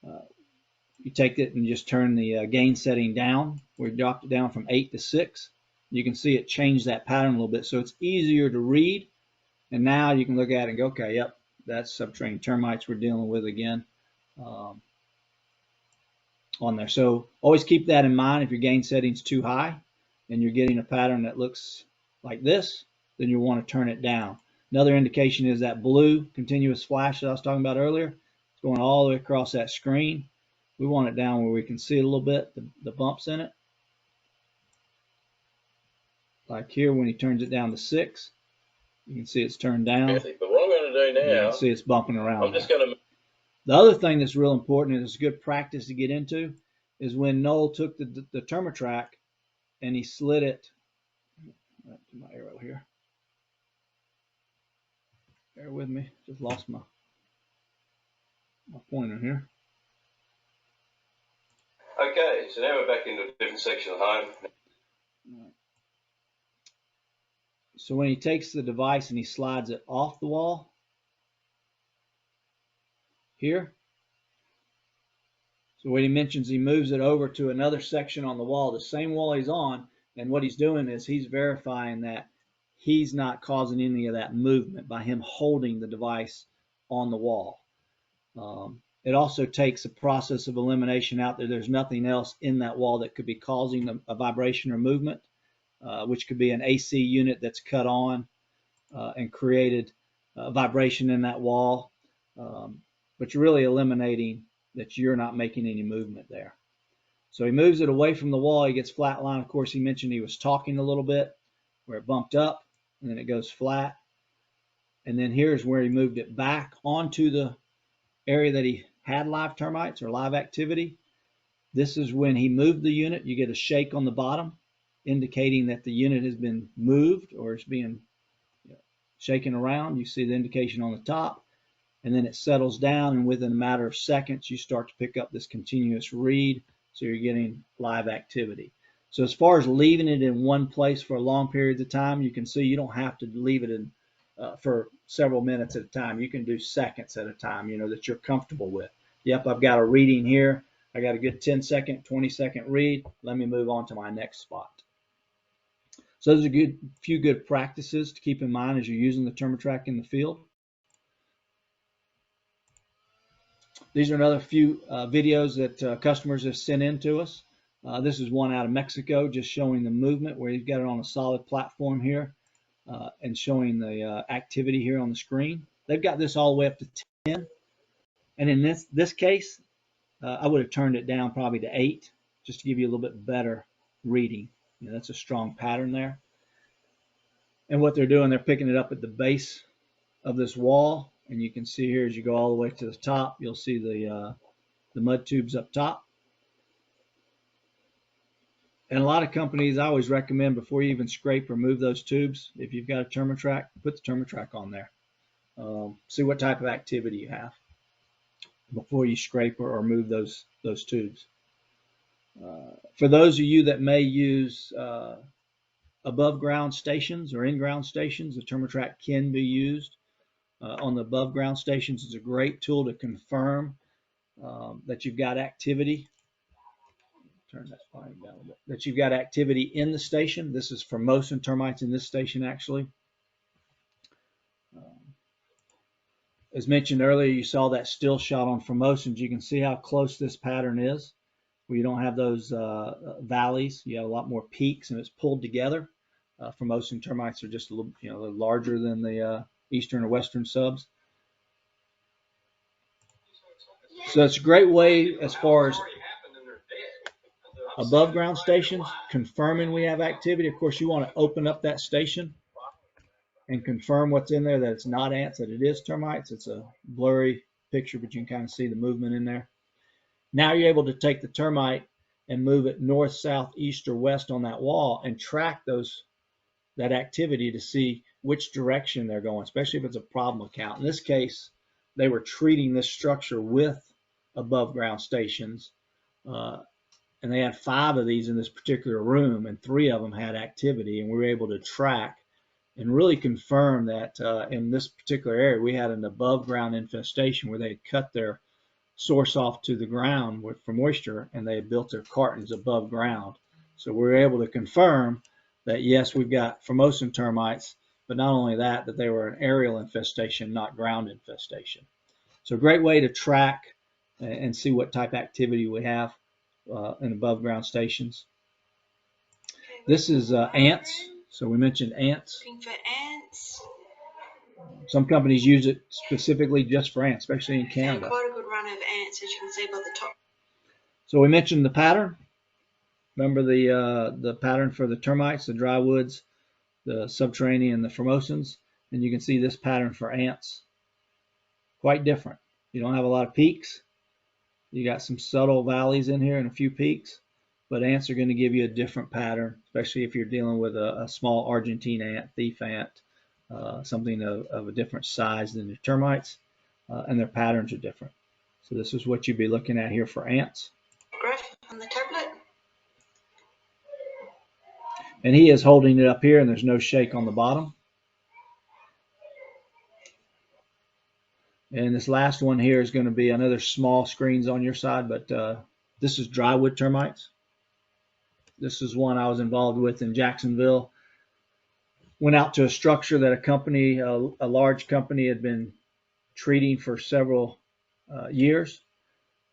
Speaker 2: you take it and just turn the gain setting down. We dropped it down from 8 to 6. You can see it changed that pattern a little bit. So it's easier to read. And now you can look at it and go, okay, yep, that's subterranean termites we're dealing with again. On there. So always keep that in mind. If your gain setting's too high and you're getting a pattern that looks like this, then you'll want to turn it down. Another indication is that blue continuous flash that I was talking about earlier. It's going all the way across that screen. We want it down where we can see it a little bit, the bumps in it. Like here when he turns it down to 6, you can see it's turned down.
Speaker 3: But what I'm going to do now,
Speaker 2: you can see it's bumping around.
Speaker 3: I'm just going to...
Speaker 2: The other thing that's real important and it's good practice to get into is when Noel took the Termatrack and he slid it. My arrow here. Bear with me. Just lost my pointer here.
Speaker 3: Okay, so now we're back into a different section of home.
Speaker 2: So when he takes the device and he slides it off the wall here, so what he mentions, he moves it over to another section on the wall, the same wall he's on, and what he's doing is he's verifying that he's not causing any of that movement by him holding the device on the wall. It also takes a process of elimination out there. There's nothing else in that wall that could be causing a vibration or movement, which could be an AC unit that's cut on and created a vibration in that wall. But you're really eliminating that you're not making any movement there. So he moves it away from the wall. He gets flat line. Of course, he mentioned he was talking a little bit where it bumped up and then it goes flat. And then here's where he moved it back onto the area that he had live termites or live activity. This is when he moved the unit. You get a shake on the bottom, indicating that the unit has been moved or is being shaken around. You see the indication on the top, and then it settles down, and within a matter of seconds, you start to pick up this continuous read, so you're getting live activity. So as far as leaving it in one place for a long period of time, you can see you don't have to leave it in for several minutes at a time. You can do seconds at a time, that you're comfortable with. Yep, I've got a reading here. I got a good 10-second, 20-second read. Let me move on to my next spot. So those are a few good practices to keep in mind as you're using the TermaTrack in the field. These are another few videos that customers have sent in to us. This is one out of Mexico, just showing the movement where you've got it on a solid platform here and showing the activity here on the screen. They've got this all the way up to 10. And in this case, I would have turned it down probably to 8 just to give you a little bit better reading. You know, that's a strong pattern there. And what they're doing, they're picking it up at the base of this wall. And you can see here as you go all the way to the top, you'll see the mud tubes up top. And a lot of companies, I always recommend before you even scrape or move those tubes, if you've got a TermaTrack, put the TermaTrack on there. See what type of activity you have before you scrape or move those tubes. For those of you that may use above ground stations or in ground stations, the TermaTrack can be used. On the above ground stations, it's a great tool to confirm that you've got activity. Turn that volume down a bit. That you've got activity in the station. This is Formosan termites in this station actually. As mentioned earlier, you saw that still shot on Formosans. You can see how close this pattern is, where you don't have those valleys. You have a lot more peaks, and it's pulled together. Formosan termites are just a little, larger than the eastern or western subs. So it's a great way as far as above ground stations, confirming we have activity. Of course, you want to open up that station and confirm what's in there, that it's not ants, that it is termites. It's a blurry picture, but you can kind of see the movement in there. Now you're able to take the termite and move it north, south, east, or west on that wall and track that activity to see which direction they're going, especially if it's a problem account. In this case, they were treating this structure with above ground stations, and they had 5 of these in this particular room, and 3 of them had activity, and we were able to track and really confirm that in this particular area we had an above ground infestation where they had cut their source off to the ground for moisture, and they had built their cartons above ground. So we were able to confirm that yes, we've got Formosan termites, but not only that they were an aerial infestation, not ground infestation. So a great way to track and see what type of activity we have in above ground stations. This is ants. So we mentioned ants.
Speaker 4: Looking for ants.
Speaker 2: Some companies use it specifically just for ants, especially in Canada.
Speaker 4: And quite a good run of ants, as you can see by the top.
Speaker 2: So we mentioned the pattern. Remember the pattern for the termites, the drywoods, the subterranean, the Formosans, and you can see this pattern for ants. Quite different. You don't have a lot of peaks. You got some subtle valleys in here and a few peaks, but ants are going to give you a different pattern, especially if you're dealing with a small Argentine ant, thief ant, something of a different size than the termites, and their patterns are different. So this is what you'd be looking at here for ants.
Speaker 4: Graph on the tablet.
Speaker 2: And he is holding it up here, and there's no shake on the bottom. And this last one here is going to be another small screens on your side, but this is drywood termites. This is one I was involved with in Jacksonville. Went out to a structure that a company, a large company, had been treating for several years.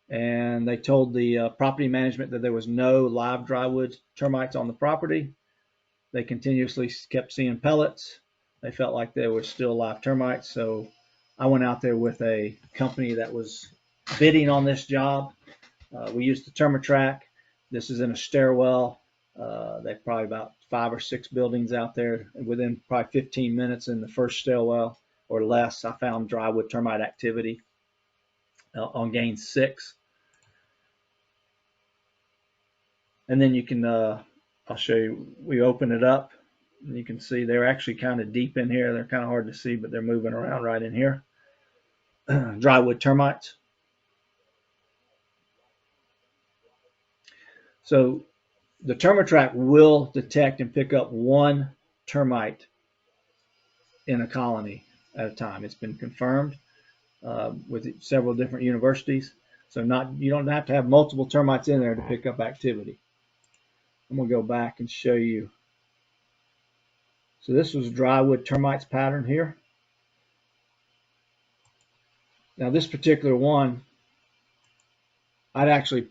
Speaker 2: And they told the property management that there was no live drywood termites on the property. They continuously kept seeing pellets. They felt like there were still live termites. So I went out there with a company that was bidding on this job. We used the TermaTrack. This is in a stairwell. They've probably about 5 or 6 buildings out there. Within probably 15 minutes in the first stairwell or less, I found drywood termite activity on gain 6. And then you can, I'll show you, we open it up and you can see they're actually kind of deep in here. They're kind of hard to see, but they're moving around right in here. Drywood termites. So the TermaTrack will detect and pick up 1 termite in a colony at a time. It's been confirmed with several different universities. So you don't have to have multiple termites in there to pick up activity. I'm going to go back and show you So this was drywood termites pattern here. Now this particular one, I'd actually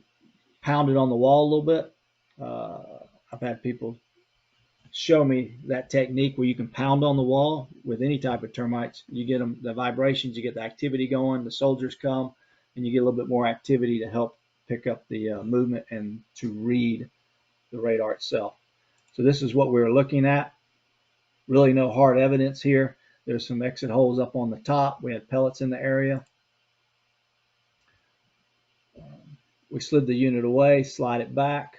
Speaker 2: pound it on the wall a little bit. I've had people show me that technique where you can pound on the wall with any type of termites. You get them, the vibrations, you get the activity going, the soldiers come, and you get a little bit more activity to help pick up the movement and to read the radar itself. So this is what we were looking at. Really no hard evidence here. There's some exit holes up on the top. We had pellets in the area. We slid the unit away, slide it back.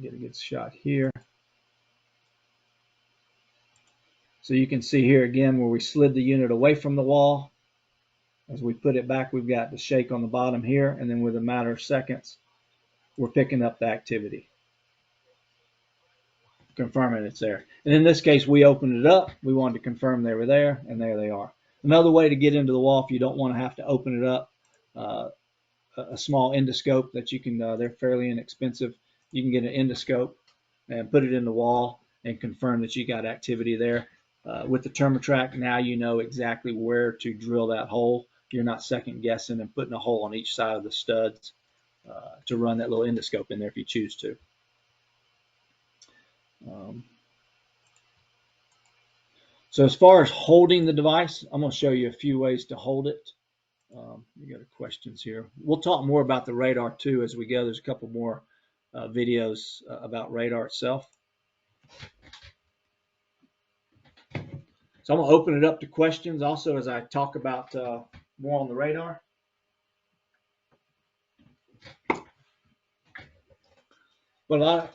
Speaker 2: Get a good shot here. So you can see here again where we slid the unit away from the wall. As we put it back, we've got the shake on the bottom here, and then with a matter of seconds, we're picking up the activity, confirming it's there. And in this case, we opened it up. We wanted to confirm they were there, and there they are. Another way to get into the wall if you don't want to have to open it up, a small endoscope that you can, they're fairly inexpensive. You can get an endoscope and put it in the wall and confirm that you got activity there. With the Termatrack, now you know exactly where to drill that hole. You're not second guessing and putting a hole on each side of the studs to run that little endoscope in there if you choose to. So as far as holding the device, I'm going to show you a few ways to hold it. We got questions here. We'll talk more about the radar too as we go. There's a couple more videos about radar itself. So I'm going to open it up to questions also as I talk about more on the radar. But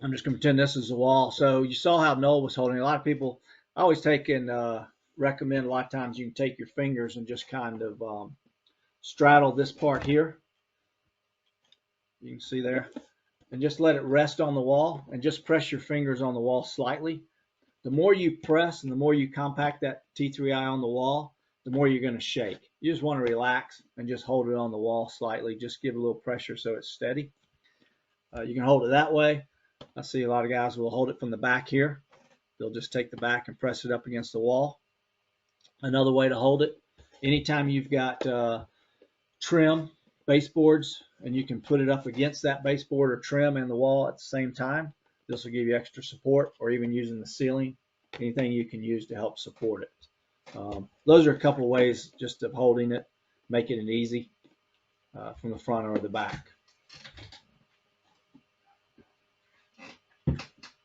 Speaker 2: I'm just going to pretend this is the wall. So you saw how Noel was holding. A lot of people, I always take and recommend a lot of times you can take your fingers and just kind of straddle this part here. You can see there. And just let it rest on the wall and just press your fingers on the wall slightly. The more you press and the more you compact that T3I on the wall, the more you're going to shake. You just want to relax and just hold it on the wall slightly. Just give a little pressure so it's steady. You can hold it that way. I see a lot of guys will hold it from the back here. They'll just take the back and press it up against the wall. Another way to hold it, anytime you've got trim baseboards and you can put it up against that baseboard or trim and the wall at the same time, this will give you extra support, or even using the ceiling, anything you can use to help support it. Those are a couple of ways just of holding it, making it easy from the front or the back.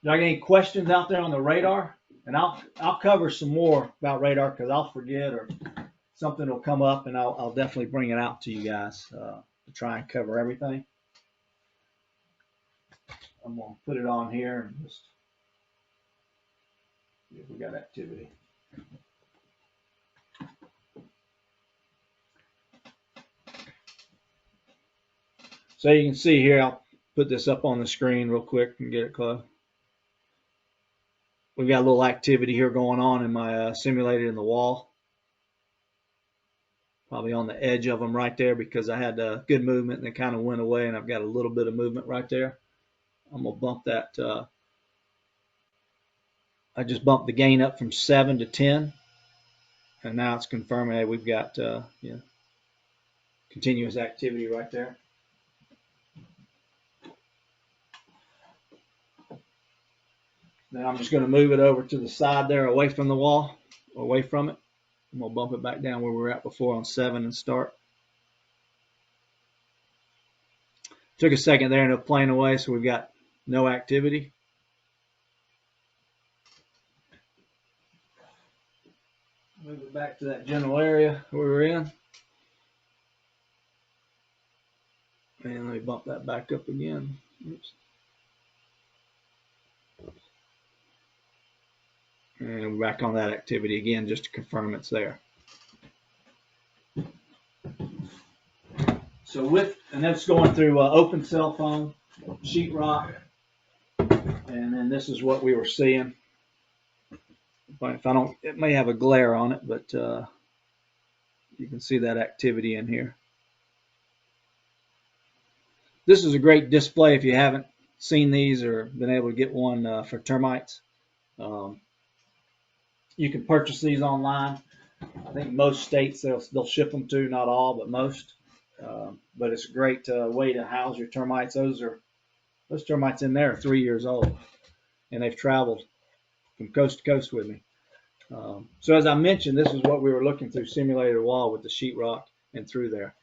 Speaker 2: Got any questions out there on the radar? And I'll cover some more about radar because I'll forget or something will come up, and I'll definitely bring it out to you guys to try and cover everything. I'm going to put it on here and just see if we got activity. So you can see here, I'll put this up on the screen real quick and get it close. We've got a little activity here going on in my simulator in the wall. Probably on the edge of them right there because I had good movement and it kind of went away, and I've got a little bit of movement right there. I'm going to bump that. I just bumped the gain up from 7 to 10. And now it's confirming that we've got continuous activity right there. Then I'm just going to move it over to the side there, away from the wall, away from it. I'm going to bump it back down where we were at before on 7 and start. Took a second there and it's playing away, so we've got no activity. Move it back to that general area we were in. And let me bump that back up again. Oops. And we're back on that activity again just to confirm it's there. So and that's going through open cell phone, sheetrock, and then this is what we were seeing. But if I don't, it may have a glare on it, but you can see that activity in here. This is a great display if you haven't seen these or been able to get one for termites. Um, you can purchase these online. I think most states they'll ship them to, not all, but most. But it's a great way to house your termites. Those termites in there are 3 years old, and they've traveled from coast to coast with me. So as I mentioned, this is what we were looking through simulated wall with the sheetrock and through there.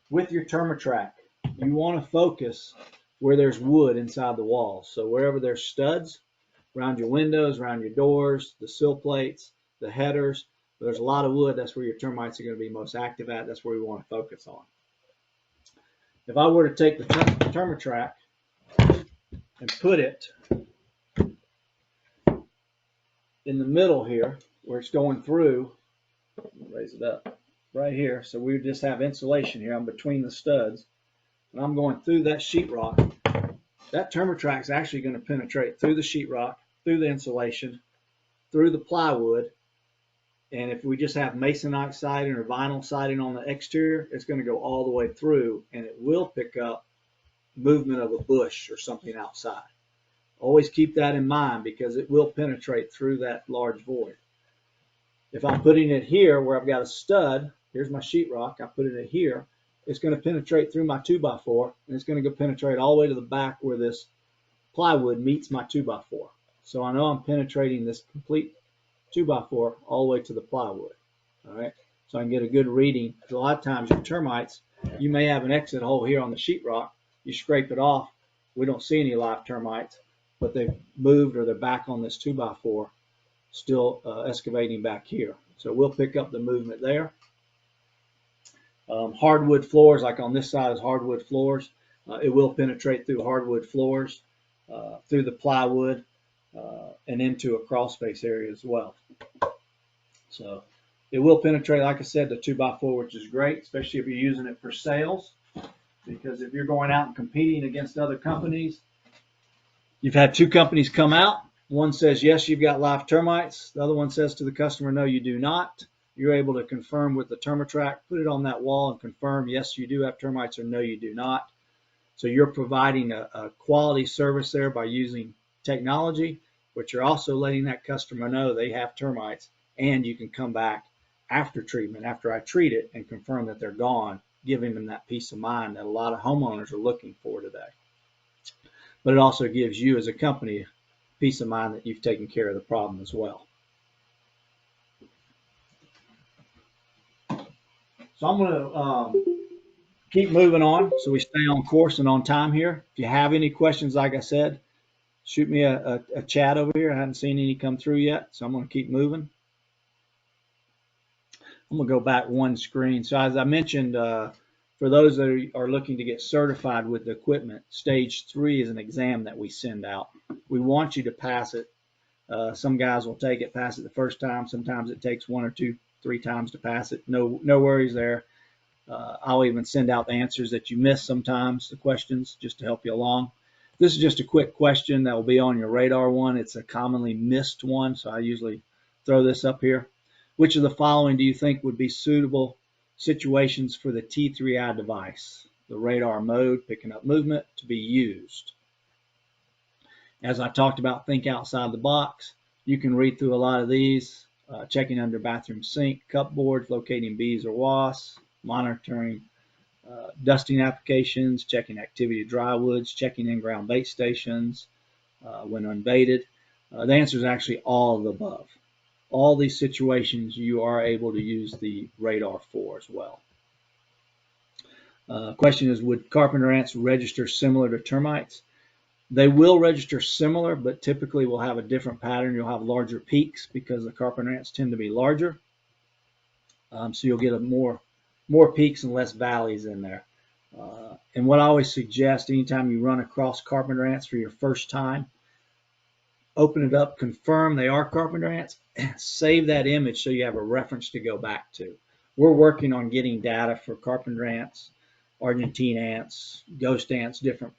Speaker 2: With your Termatrack, you want to focus where there's wood inside the walls. So wherever there's studs, around your windows, around your doors, the sill plates, the headers, there's a lot of wood, that's where your termites are going to be most active at. That's where we want to focus on. If I were to take the Termatrack and put it in the middle here, where it's going through, raise it up right here. So we just have insulation here. I'm between the studs, and I'm going through that sheetrock. That Termatrack is actually going to penetrate through the sheetrock, through the insulation, through the plywood. And if we just have masonite siding or vinyl siding on the exterior, it's going to go all the way through, and it will pick up movement of a bush or something outside. Always keep that in mind because it will penetrate through that large void. If I'm putting it here where I've got a stud, here's my sheetrock, I put it here, it's going to penetrate through my 2x4, and it's going to go penetrate all the way to the back where this plywood meets my 2x4. So I know I'm penetrating this complete 2x4 all the way to the plywood. All right, so I can get a good reading. Because a lot of times your termites, you may have an exit hole here on the sheetrock. You scrape it off. We don't see any live termites, but they've moved or they're back on this 2x4, still excavating back here. So we'll pick up the movement there. Hardwood floors, like on this side is hardwood floors. It will penetrate through hardwood floors, through the plywood, and into a crawl space area as well. So it will penetrate, like I said, the 2x4, which is great, especially if you're using it for sales. Because if you're going out and competing against other companies, you've had two companies come out. One says, yes, you've got live termites. The other one says to the customer, no, you do not. You're able to confirm with the Termatrack, put it on that wall and confirm, yes, you do have termites, or no, you do not. So you're providing a quality service there by using technology, but you're also letting that customer know they have termites, and you can come back after treatment, after I treat it, and confirm that they're gone, giving them that peace of mind that a lot of homeowners are looking for today. But it also gives you as a company peace of mind that you've taken care of the problem as well. So I'm going to keep moving on so we stay on course and on time here. If you have any questions, like I said, shoot me a chat over here. I haven't seen any come through yet, so I'm going to keep moving. I'm going to go back one screen. So as I mentioned, for those that are looking to get certified with the equipment, stage 3 is an exam that we send out. We want you to pass it. Some guys will take it, pass it the first time. Sometimes it takes 1 or 2, 3 times to pass it. No worries there. I'll even send out the answers that you miss sometimes, the questions, just to help you along. This is just a quick question that will be on your radar one. It's a commonly missed one, so I usually throw this up here. Which of the following do you think would be suitable situations for the T3I device, the radar mode, picking up movement, to be used? As I talked about, think outside the box. You can read through a lot of these, checking under bathroom sink, cupboards, locating bees or wasps, monitoring dusting applications, checking activity of dry woods, checking in-ground bait stations when unbaited. The answer is actually all of the above. All these situations you are able to use the radar for as well. Question is, would carpenter ants register similar to termites? They will register similar, but typically will have a different pattern. You'll have larger peaks because the carpenter ants tend to be larger. So you'll get a more peaks and less valleys in there. And what I always suggest, anytime you run across carpenter ants for your first time, open it up, confirm they are carpenter ants, save that image so you have a reference to go back to. We're working on getting data for carpenter ants, Argentine ants, ghost ants, different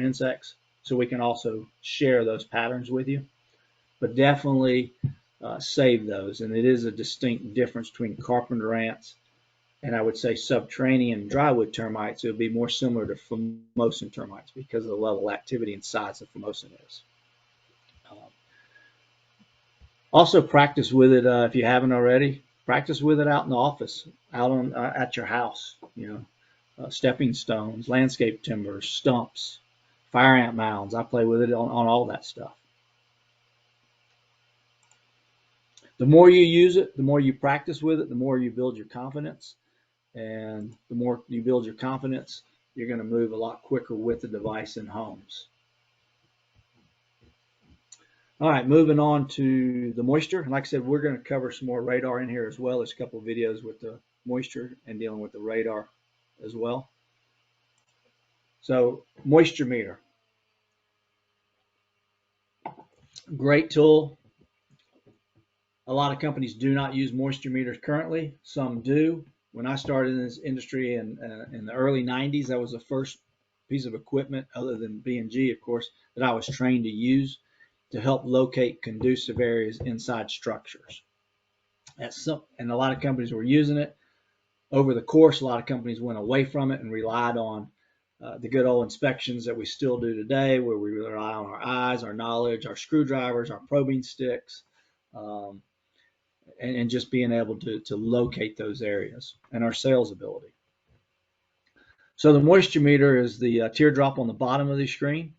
Speaker 2: insects, so we can also share those patterns with you. But definitely save those, and it is a distinct difference between carpenter ants and I would say subterranean drywood termites, it would be more similar to Formosan termites because of the level of activity and size that Formosan is. Also practice with it if you haven't already. Practice with it out in the office, out on at your house. Stepping stones, landscape timbers, stumps, fire ant mounds. I play with it on all that stuff. The more you use it, the more you practice with it, the more you build your confidence. And the more you build your confidence, you're going to move a lot quicker with the device in homes. All right, moving on to the moisture. And like I said, we're going to cover some more radar in here as well. There's a couple of videos with the moisture and dealing with the radar as well. So moisture meter, great tool. A lot of companies do not use moisture meters currently. Some do. When I started in this industry in the early 90s, that was the first piece of equipment, other than B&G, of course, that I was trained to use to help locate conducive areas inside structures. And a lot of companies were using it. Over the course, a lot of companies went away from it and relied on the good old inspections that we still do today, where we rely on our eyes, our knowledge, our screwdrivers, our probing sticks, and just being able to locate those areas, and our sales ability. So the moisture meter is the teardrop on the bottom of the screen.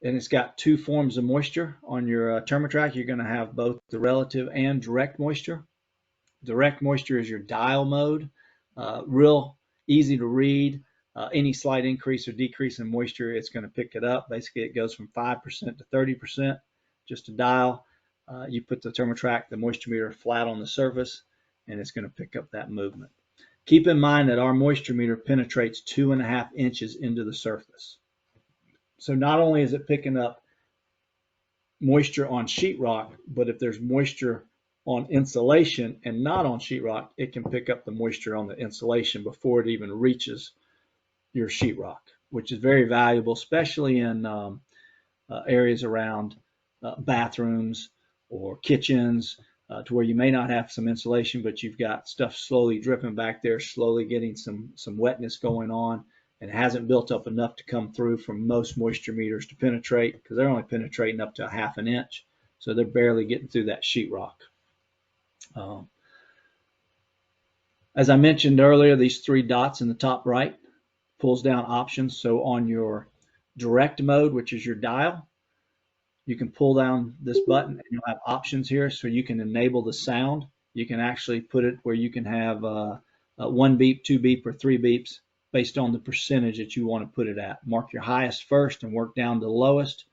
Speaker 2: And it's got two forms of moisture. On your ThermoTrack, you're going to have both the relative and direct moisture. Direct moisture is your dial mode. Real easy to read. Any slight increase or decrease in moisture, it's going to pick it up. Basically, it goes from 5% to 30%. Just a dial. You put the ThermoTrack, the moisture meter, flat on the surface, and it's going to pick up that movement. Keep in mind that our moisture meter penetrates 2.5 inches into the surface. So not only is it picking up moisture on sheetrock, but if there's moisture on insulation and not on sheetrock, it can pick up the moisture on the insulation before it even reaches your sheetrock, which is very valuable, especially in areas around bathrooms or kitchens, to where you may not have some insulation, but you've got stuff slowly dripping back there, slowly getting some wetness going on, and it hasn't built up enough to come through for most moisture meters to penetrate, because they're only penetrating up to 1/2 inch, so they're barely getting through that sheetrock. As I mentioned earlier, these 3 dots in the top right pulls down options. So on your direct mode, which is your dial, you can pull down this button and you'll have options here. So you can enable the sound. You can actually put it where you can have 1 beep, 2 beep, or 3 beeps based on the percentage that you want to put it at. Mark your highest first and work down to the lowest.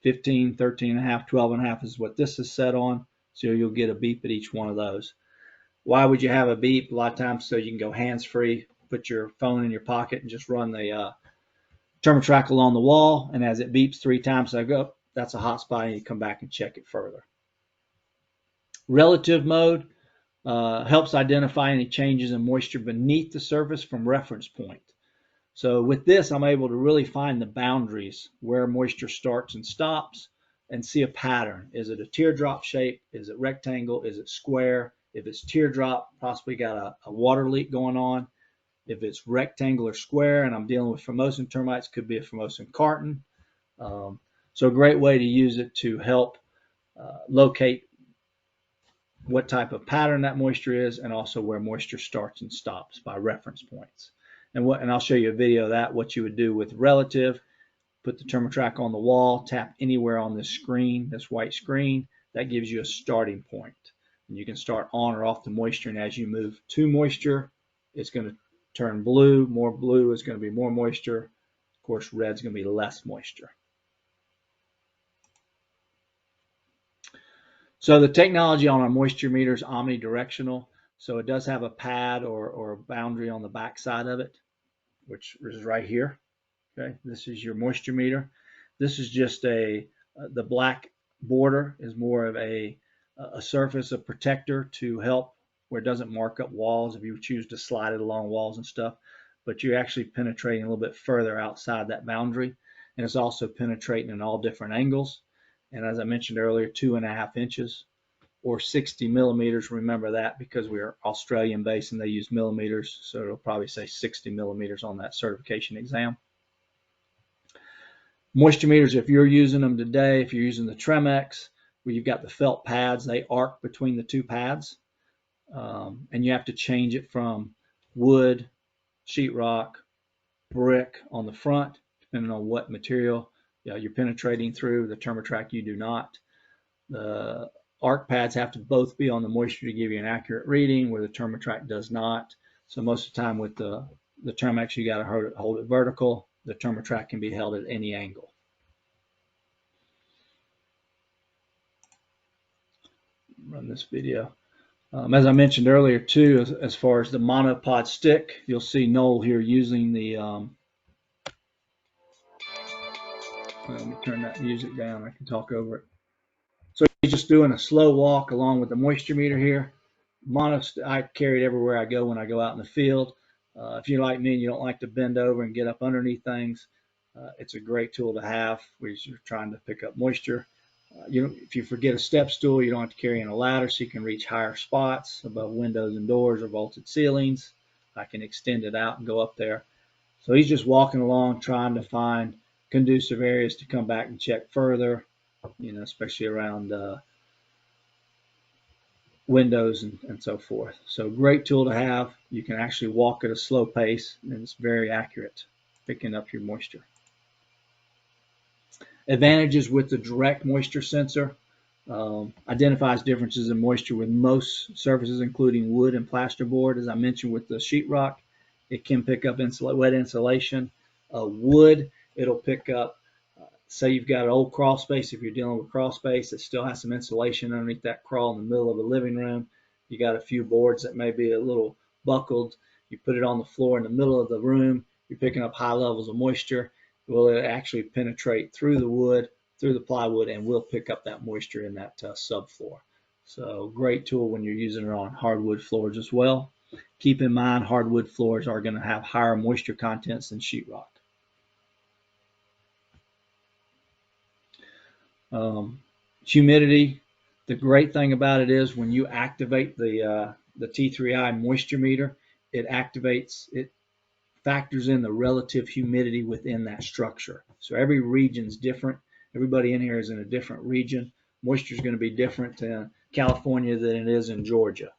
Speaker 2: 15, 13.5, 12.5 is what this is set on. So you'll get a beep at each one of those. Why would you have a beep? A lot of times so you can go hands-free, put your phone in your pocket and just run the ThermoTrack along the wall, and as it beeps 3 times, I go, that's a hot spot, and you come back and check it further. Relative mode helps identify any changes in moisture beneath the surface from reference point. So with this, I'm able to really find the boundaries where moisture starts and stops and see a pattern. Is it a teardrop shape? Is it rectangle? Is it square? If it's teardrop, possibly got a water leak going on. If it's rectangle or square, and I'm dealing with Formosan termites, could be a Formosan carton. So a great way to use it to help locate what type of pattern that moisture is, and also where moisture starts and stops by reference points. And I'll show you a video of that, what you would do with relative. Put the ThermoTrack on the wall, tap anywhere on this screen, this white screen. That gives you a starting point. And you can start on or off the moisture, and as you move to moisture, it's going to turn blue. More blue is going to be more moisture. Of course, red is going to be less moisture. So the technology on our moisture meter is omnidirectional. So it does have a pad or a boundary on the back side of it, which is right here. Okay, this is your moisture meter. This is just the black border is more of a surface, a protector to help where it doesn't mark up walls if you choose to slide it along walls and stuff, but you're actually penetrating a little bit further outside that boundary, and it's also penetrating in all different angles. And as I mentioned earlier, 2.5 inches. or 60 millimeters. Remember that because we are Australian based and they use millimeters, so it'll probably say 60 millimeters on that certification exam. Moisture meters, if you're using them today, if you're using the Tremex, where you've got the felt pads, they arc between the two pads, and you have to change it from wood, sheetrock, brick on the front, depending on what material you're penetrating through. The ThermaTrack you do not. The arc pads have to both be on the moisture to give you an accurate reading, where the ThermaTrack does not. So most of the time with the Tremex, you got to hold it vertical. The ThermaTrack can be held at any angle. Run this video. As I mentioned earlier too, as far as the monopod stick, you'll see Noel here using the, let me turn that music down, I can talk over it. So he's just doing a slow walk along with the moisture meter here. I carry it everywhere I go when I go out in the field. If you're like me and you don't like to bend over and get up underneath things, it's a great tool to have when you're trying to pick up moisture. If you forget a step stool, you don't have to carry in a ladder, so you can reach higher spots above windows and doors or vaulted ceilings. I can extend it out and go up there. So he's just walking along trying to find conducive areas to come back and check further, especially around windows and so forth. So great tool to have. You can actually walk at a slow pace, and it's very accurate, picking up your moisture. Advantages with the direct moisture sensor. Identifies differences in moisture with most surfaces, including wood and plasterboard. As I mentioned with the sheetrock, it can pick up wet insulation. Wood, it'll pick up, say you've got an old crawl space, if you're dealing with crawl space that still has some insulation underneath that crawl in the middle of a living room. You got a few boards that may be a little buckled. You put it on the floor in the middle of the room, you're picking up high levels of moisture. Will it actually penetrate through the wood, through the plywood, and will pick up that moisture in that subfloor. So great tool when you're using it on hardwood floors as well. Keep in mind, hardwood floors are going to have higher moisture contents than sheetrock. Humidity. The great thing about it is when you activate the T3i moisture meter, it factors in the relative humidity within that structure. So every region's different. Everybody in here is in a different region. Moisture is going to be different in California than it is in Georgia.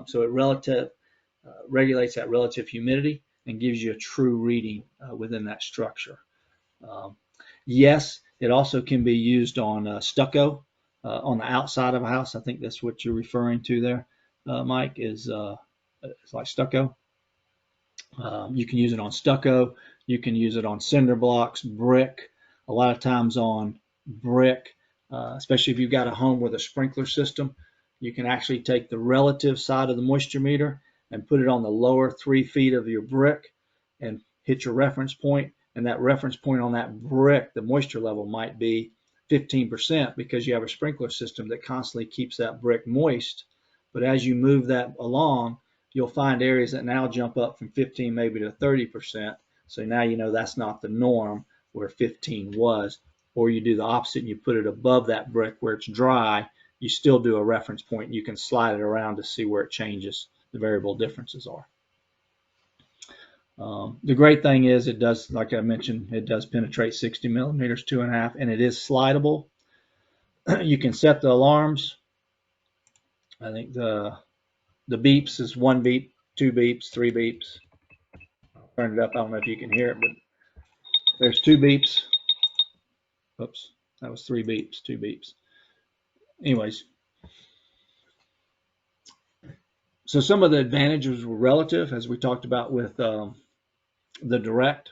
Speaker 2: So it regulates that relative humidity and gives you a true reading within that structure. Yes, it also can be used on stucco on the outside of a house. I think that's what you're referring to there, Mike, is it's like stucco. You can use it on stucco. You can use it on cinder blocks, brick. A lot of times on brick, especially if you've got a home with a sprinkler system, you can actually take the relative side of the moisture meter and put it on the lower 3 feet of your brick and hit your reference point. And that reference point on that brick, the moisture level might be 15% because you have a sprinkler system that constantly keeps that brick moist. But as you move that along, you'll find areas that now jump up from 15 maybe to 30%. So now you know that's not the norm where 15 was. Or you do the opposite and you put it above that brick where it's dry. You still do a reference point and you can slide it around to see where it changes, the variable differences are. The great thing is it does, like I mentioned, it does penetrate 60 millimeters, 2.5, and it is slidable. You can set the alarms. I think the beeps is 1 beep, 2 beeps, 3 beeps. I'll turn it up. I don't know if you can hear it, but there's 2 beeps. Oops, that was 3 beeps, 2 beeps. Anyways, so some of the advantages were relative, as we talked about with the direct.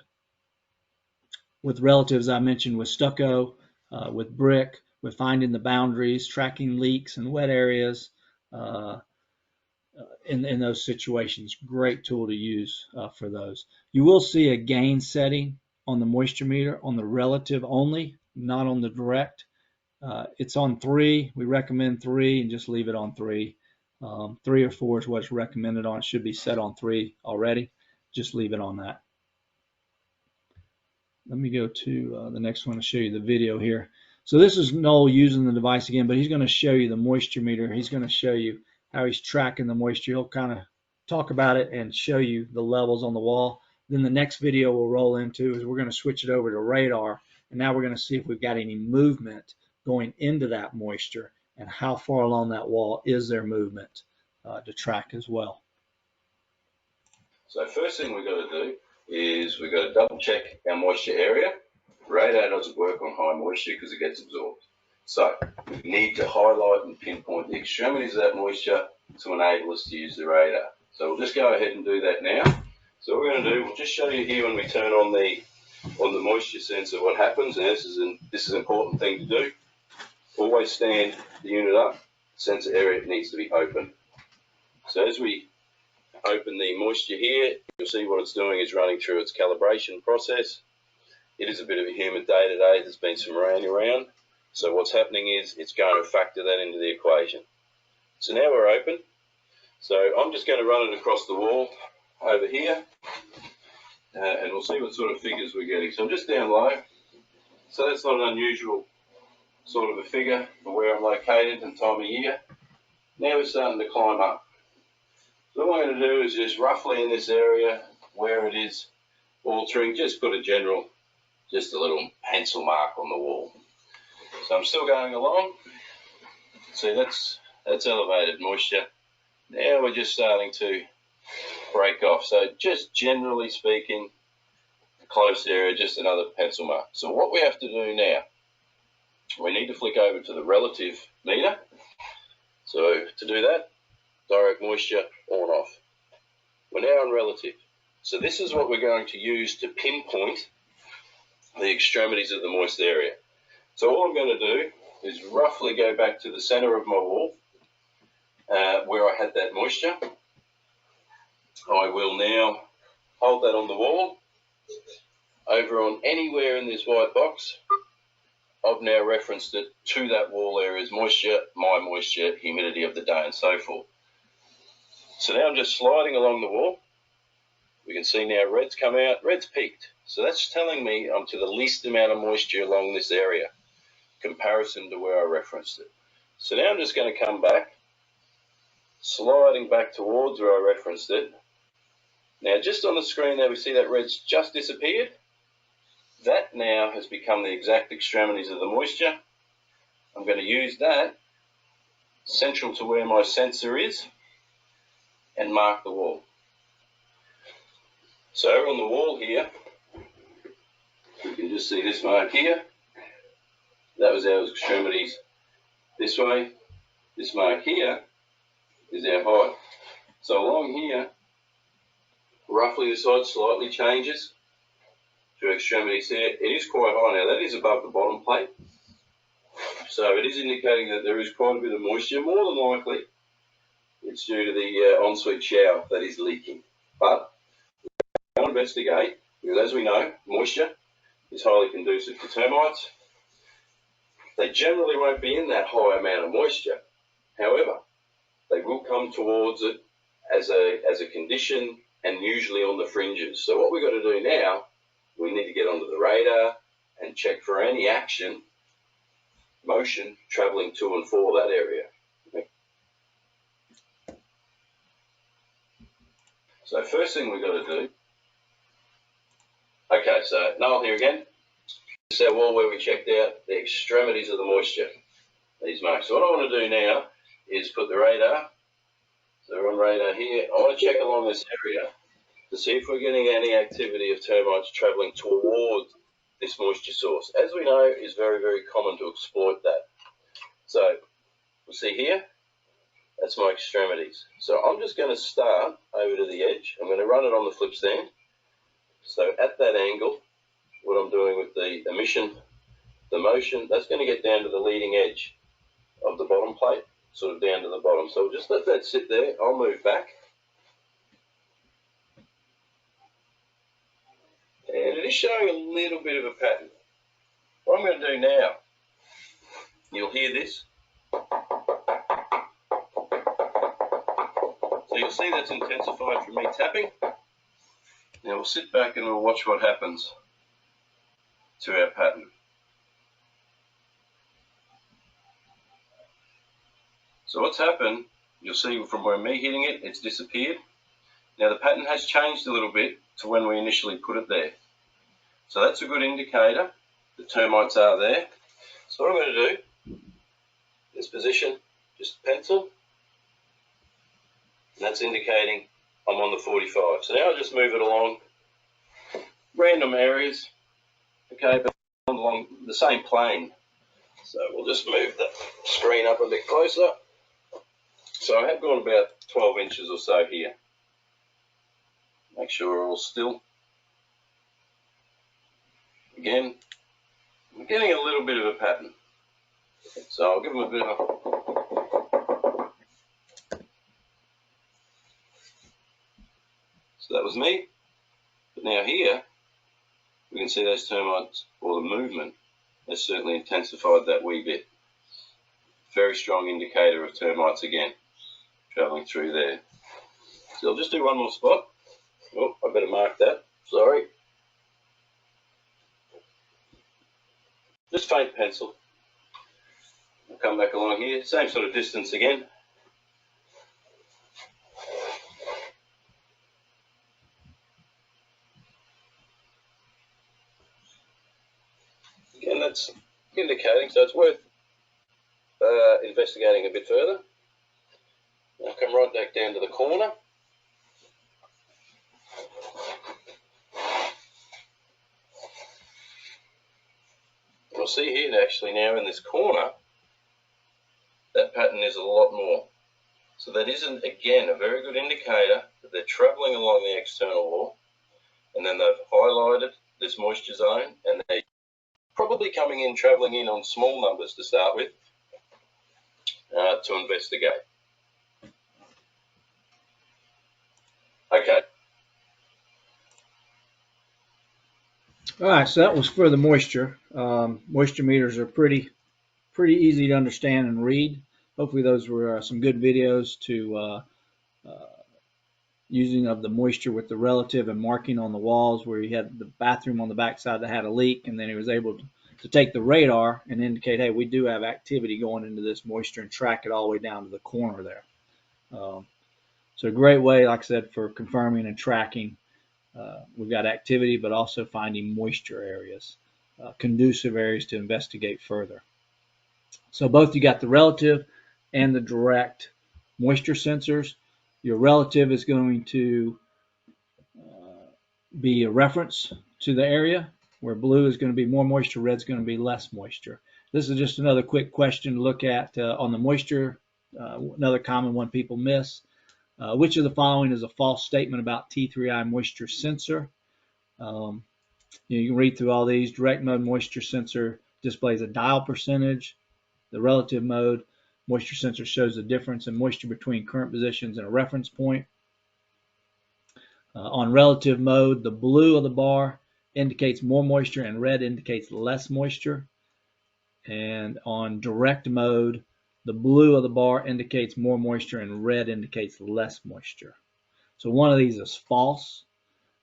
Speaker 2: With relatives, I mentioned with stucco, with brick, with finding the boundaries, tracking leaks and wet areas in those situations. Great tool to use for those. You will see a gain setting on the moisture meter on the relative only, not on the direct. It's on 3. We recommend 3 and just leave it on 3. 3 or 4 is what's recommended on. It should be set on 3 already. Just leave it on that. Let me go to the next one to show you the video here. So this is Noel using the device again, but he's going to show you the moisture meter. He's going to show you how he's tracking the moisture. He'll kind of talk about it and show you the levels on the wall. Then the next video we'll roll into is we're going to switch it over to radar, and now we're going to see if we've got any movement going into that moisture and how far along that wall is there movement to track as well.
Speaker 3: So first thing we've got to do is we've got to double check our moisture area. Radar doesn't work on high moisture because it gets absorbed. So we need to highlight and pinpoint the extremities of that moisture to enable us to use the radar. So we'll just go ahead and do that now. So what we're going to do, we'll just show you here when we turn on the moisture sensor what happens. And this is an important thing to do. Always stand the unit up. Sensor area needs to be open. So as we open the moisture here, you'll see what it's doing is running through its calibration process. It is a bit of a humid day today. There's been some rain around. So what's happening is it's going to factor that into the equation. So now we're open. So I'm just going to run it across the wall over here, and we'll see what sort of figures we're getting. So I'm just down low. So that's not an unusual sort of a figure for where I'm located and time of year. Now we're starting to climb up. So what I'm going to do is just roughly in this area where it is altering, just put just a little pencil mark on the wall. So I'm still going along. See, that's elevated moisture. Now we're just starting to break off. So just generally speaking, close area, just another pencil mark. So what we have to do now, we need to flick over to the relative meter. So to do that, direct moisture on off. We're now on relative. So this is what we're going to use to pinpoint the extremities of the moist area. So all I'm going to do is roughly go back to the center of my wall where I had that moisture. I will now hold that on the wall. Over on anywhere in this white box, I've now referenced it to that wall area's moisture, my moisture, humidity of the day, and so forth. So now I'm just sliding along the wall. We can see now red's come out, red's peaked. So that's telling me I'm to the least amount of moisture along this area, comparison to where I referenced it. So now I'm just going to come back, sliding back towards where I referenced it. Now just on the screen there we see that red's just disappeared. That now has become the exact extremities of the moisture. I'm going to use that central to where my sensor is and mark the wall. So on the wall here, you can just see this mark here. That was our extremities this way. This mark here is our height. So along here, roughly the side slightly changes to extremities here. It is quite high now. That is above the bottom plate. So it is indicating that there is quite a bit of moisture. More than likely, it's due to the ensuite shower that is leaking. But we'll investigate, because as we know, moisture is highly conducive to termites. They generally won't be in that high amount of moisture. However, they will come towards it as a condition and usually on the fringes. So what we've got to do now, we need to get onto the radar and check for any action, motion traveling to and for that area. So first thing we've got to do, okay, so Noel here again. This is our wall where we checked out the extremities of the moisture, these marks. So what I want to do now is put the radar, so we're on radar here. I want to check along this area to see if we're getting any activity of termites traveling towards this moisture source. As we know, it's very, very common to exploit that. So we'll see here, that's my extremities. So I'm just going to start over to the edge. I'm going to run it on the flip stand. So at that angle, what I'm doing with the emission, the motion, that's going to get down to the leading edge of the bottom plate, sort of down to the bottom. So we'll just let that sit there. I'll move back. And it is showing a little bit of a pattern. What I'm going to do now, you'll hear this. So you'll see that's intensified from me tapping. Now we'll sit back and we'll watch what happens to our pattern. So what's happened, you'll see from where me hitting it, it's disappeared. Now the pattern has changed a little bit to when we initially put it there. So that's a good indicator the termites are there. So what I'm going to do, this position, just pencil, and that's indicating I'm on the 45. So now I'll just move it along random areas, okay, but along the same plane. So we'll just move the screen up a bit closer. So I have gone about 12 inches or so here. Make sure we're all still. Again, I'm getting a little bit of a pattern. So I'll give them a bit of a... So that was me. But now here, we can see those termites, or the movement, has certainly intensified that wee bit. Very strong indicator of termites again, travelling through there. So I'll just do one more spot. Oh, I better mark that. Sorry. Just faint pencil. I'll come back along here. Same sort of distance again. Again, that's indicating, so it's worth investigating a bit further. I'll come right back down to the corner. We'll see here actually now in this corner, that pattern is a lot more. So that isn't, again, a very good indicator that they're travelling along the external wall, and then they've highlighted this moisture zone, and they're probably coming in, travelling in on small numbers to start with, to investigate. Okay.
Speaker 2: All right, so that was for the moisture. Moisture meters are pretty easy to understand and read. Hopefully those were some good videos to using of the moisture with the relative and marking on the walls, where you had the bathroom on the backside that had a leak, and then he was able to take the radar and indicate, hey, we do have activity going into this moisture, and track it all the way down to the corner there. So a great way, like I said, for confirming and tracking. We've got activity, but also finding moisture areas, conducive areas to investigate further. So both you got the relative and the direct moisture sensors. Your relative is going to be a reference to the area, where blue is going to be more moisture, red is going to be less moisture. This is just another quick question to look at on the moisture. Another common one people miss. Which of the following is a false statement about T3I moisture sensor? You can read through all these. Direct mode moisture sensor displays a dial percentage. The relative mode moisture sensor shows the difference in moisture between current positions and a reference point. On relative mode, the blue of the bar indicates more moisture and red indicates less moisture. And on direct mode, the blue of the bar indicates more moisture and red indicates less moisture. So one of these is false,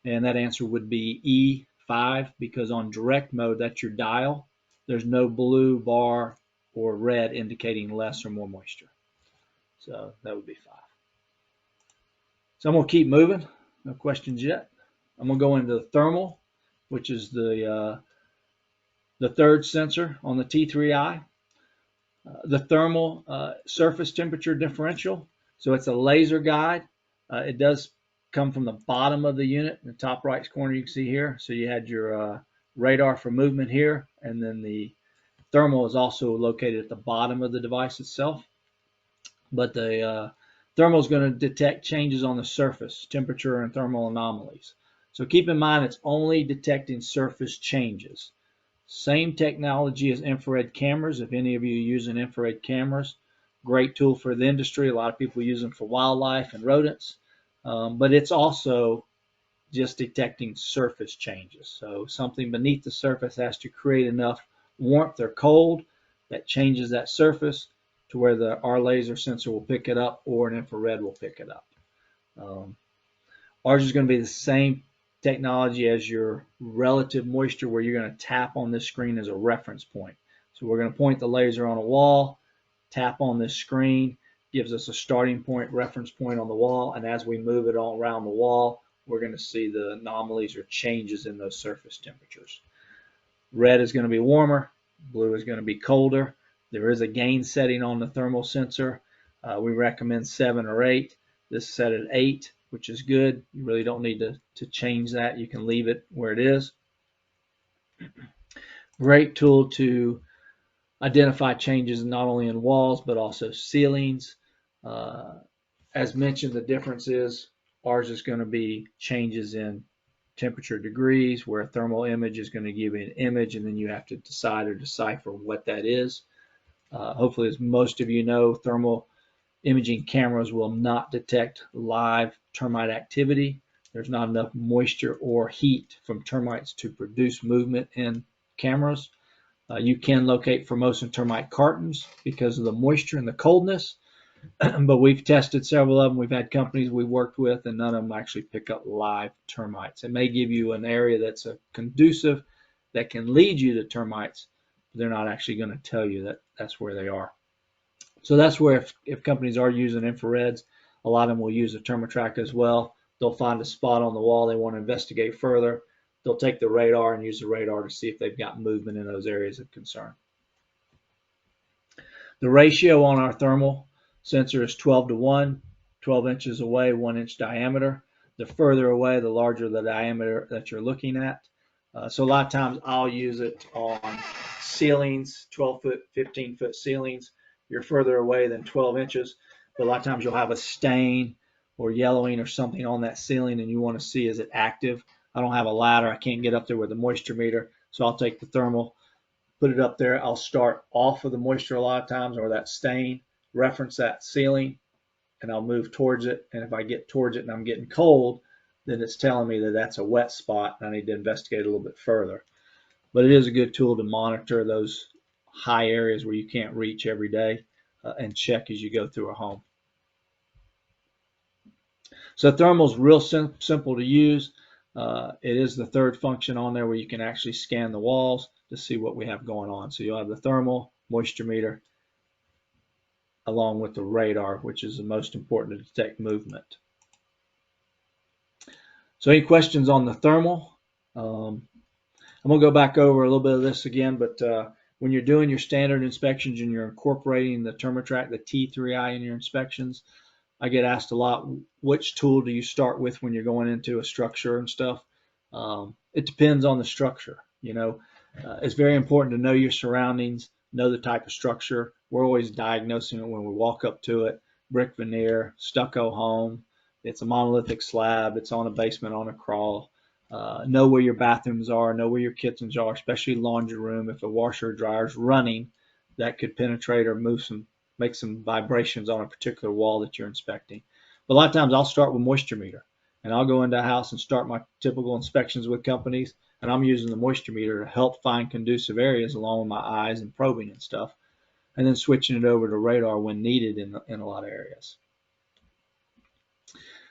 Speaker 2: and that answer would be E5, because on direct mode, that's your dial. There's no blue bar or red indicating less or more moisture. So that would be 5. So I'm going to keep moving. No questions yet. I'm going to go into the thermal, which is the third sensor on the T3I. The thermal surface temperature differential. So it's a laser guide. It does come from the bottom of the unit. In the top right corner you can see here. So you had your radar for movement here, and then the thermal is also located at the bottom of the device itself. But the thermal is going to detect changes on the surface, temperature and thermal anomalies. So keep in mind it's only detecting surface changes. Same technology as infrared cameras. If any of you are using infrared cameras, great tool for the industry. A lot of people use them for wildlife and rodents, but it's also just detecting surface changes. So something beneath the surface has to create enough warmth or cold that changes that surface to where our laser sensor will pick it up, or an infrared will pick it up. Ours is going to be the same technology as your relative moisture, where you're going to tap on this screen as a reference point. So we're going to point the laser on a wall, tap on this screen, gives us a starting point, reference point on the wall, and as we move it all around the wall, we're going to see the anomalies or changes in those surface temperatures. Red is going to be warmer, blue is going to be colder. There is a gain setting on the thermal sensor. We recommend 7 or 8. This is set at 8, which is good. You really don't need to change that. You can leave it where it is. Great tool to identify changes not only in walls but also ceilings. As mentioned, the difference is ours is going to be changes in temperature degrees, where a thermal image is going to give you an image, and then you have to decide or decipher what that is. Hopefully, as most of you know, thermal imaging cameras will not detect live termite activity. There's not enough moisture or heat from termites to produce movement in cameras. You can locate Formosan termite cartons because of the moisture and the coldness, but we've tested several of them. We've had companies we've worked with, and none of them actually pick up live termites. It may give you an area that's conducive that can lead you to termites, but they're not actually going to tell you that that's where they are. So that's where if companies are using infrareds, a lot of them will use a Thermotrack as well. They'll find a spot on the wall they want to investigate further. They'll take the radar and use the radar to see if they've got movement in those areas of concern. The ratio on our thermal sensor is 12 to 1, 12 inches away, 1 inch diameter. The further away, the larger the diameter that you're looking at. So a lot of times I'll use it on ceilings, 12-foot, 15-foot ceilings. You're further away than 12 inches, but a lot of times you'll have a stain or yellowing or something on that ceiling, and you want to see, is it active? I don't have a ladder. I can't get up there with a moisture meter, so I'll take the thermal, put it up there. I'll start off of the moisture a lot of times, or that stain, reference that ceiling, and I'll move towards it. And if I get towards it and I'm getting cold, then it's telling me that that's a wet spot and I need to investigate a little bit further. But it is a good tool to monitor those high areas where you can't reach every day and check as you go through a home. So thermal is real simple to use. It is the third function on there where you can actually scan the walls to see what we have going on. So you'll have the thermal, moisture meter, along with the radar, which is the most important to detect movement. So any questions on the thermal? I'm going to go back over a little bit of this again, but when you're doing your standard inspections and you're incorporating the Thermotrack, the T3i in your inspections, I get asked a lot, which tool do you start with when you're going into a structure and stuff? It depends on the structure. You know, it's very important to know your surroundings, know the type of structure. We're always diagnosing it when we walk up to it. Brick veneer, stucco home, it's a monolithic slab, it's on a basement, on a crawl. Know where your bathrooms are, know where your kitchens are, especially laundry room. If a washer or dryer is running, that could penetrate or make some vibrations on a particular wall that you're inspecting. But a lot of times I'll start with moisture meter, and I'll go into a house and start my typical inspections with companies, and I'm using the moisture meter to help find conducive areas along with my eyes and probing and stuff, and then switching it over to radar when needed in a lot of areas.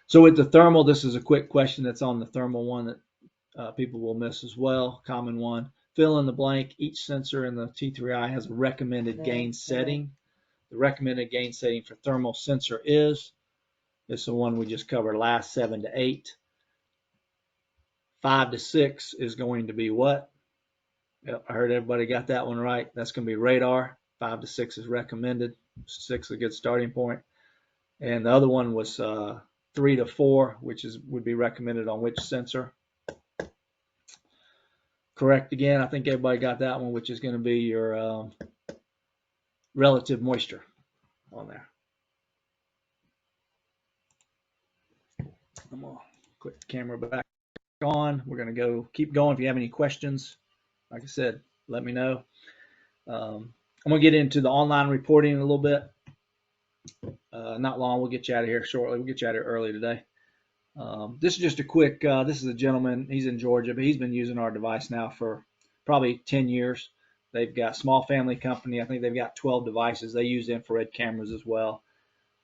Speaker 2: So with the thermal, this is a quick question that's on the thermal one that people will miss as well, common one. Fill in the blank. Each sensor in the T3i has a recommended gain setting. The recommended gain setting for thermal sensor is the one we just covered last, 7 to 8. 5 to 6 is going to be what? Yep, I heard everybody got that one right. That's going to be radar. 5 to 6 is recommended. 6 is a good starting point. And the other one was 3 to 4, which would be recommended on which sensor? Correct again. I think everybody got that one, which is going to be your relative moisture on there. I'm going to click the camera back on. We're going to keep going. If you have any questions, like I said, let me know. I'm going to get into the online reporting in a little bit. Not long. We'll get you out of here shortly. We'll get you out of here early today. This is just a quick, this is a gentleman, he's in Georgia, but he's been using our device now for probably 10 years. They've got a small family company. I think they've got 12 devices. They use infrared cameras as well.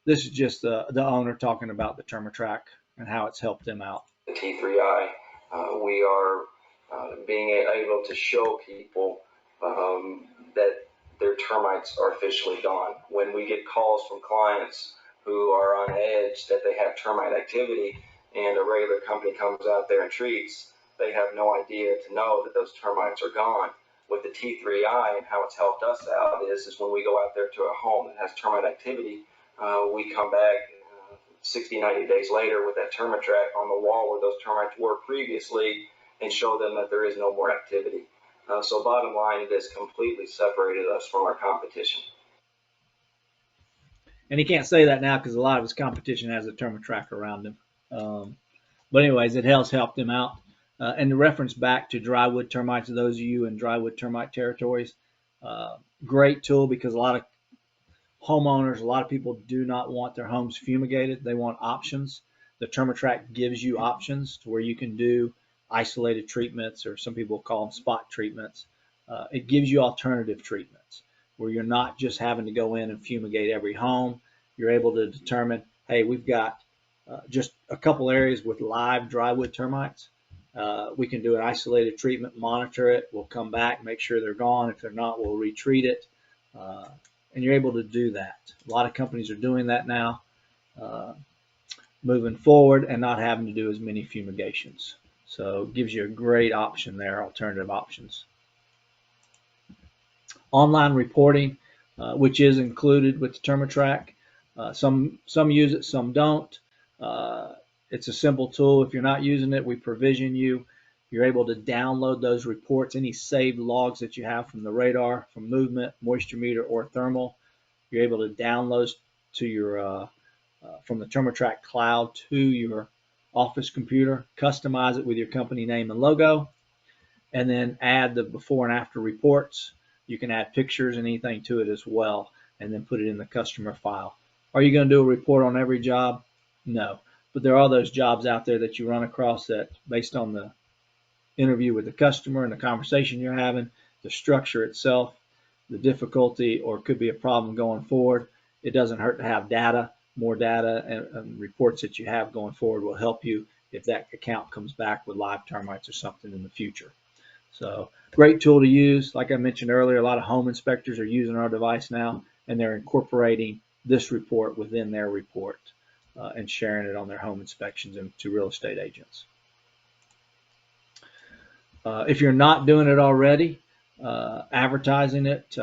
Speaker 2: This is just the owner talking about the Thermotrack and how it's helped them out.
Speaker 5: The T3i, we are being able to show people that their termites are officially gone. When we get calls from clients who are on edge that they have termite activity and a regular company comes out there and treats, they have no idea to know that those termites are gone. With the T3I and how it's helped us out is when we go out there to a home that has termite activity, we come back 60, 90 days later with that termite track on the wall where those termites were previously and show them that there is no more activity. So bottom line, it has completely separated us from our competition.
Speaker 2: And he can't say that now because a lot of his competition has a termite track around him. But anyways, it has helped him out. And the reference back to drywood termites, those of you in drywood termite territories, great tool because a lot of homeowners, a lot of people do not want their homes fumigated. They want options. The TermaTrack gives you options to where you can do isolated treatments, or some people call them spot treatments. It gives you alternative treatments where you're not just having to go in and fumigate every home. You're able to determine, hey, we've got just a couple areas with live drywood termites. We can do an isolated treatment, monitor it. We'll come back, make sure they're gone. If they're not, we'll retreat it. And you're able to do that. A lot of companies are doing that now, moving forward and not having to do as many fumigations. So it gives you a great option there, alternative options. Online reporting, which is included with the TermaTrack. Some use it, some don't. It's a simple tool. If you're not using it, we provision you. You're able to download those reports, any saved logs that you have from the radar, from movement, moisture meter, or thermal. You're able to download to your from the TermaTrack cloud to your office computer, customize it with your company name and logo, and then add the before and after reports. You can add pictures and anything to it as well, and then put it in the customer file. Are you going to do a report on every job? No, but there are those jobs out there that you run across that, based on the interview with the customer and the conversation you're having, the structure itself, the difficulty, or it could be a problem going forward. It doesn't hurt to have data. More data and reports that you have going forward will help you if that account comes back with live termites or something in the future. So great tool to use. Like I mentioned earlier, a lot of home inspectors are using our device now, and they're incorporating this report within their report and sharing it on their home inspections and to real estate agents. If you're not doing it already, advertising it,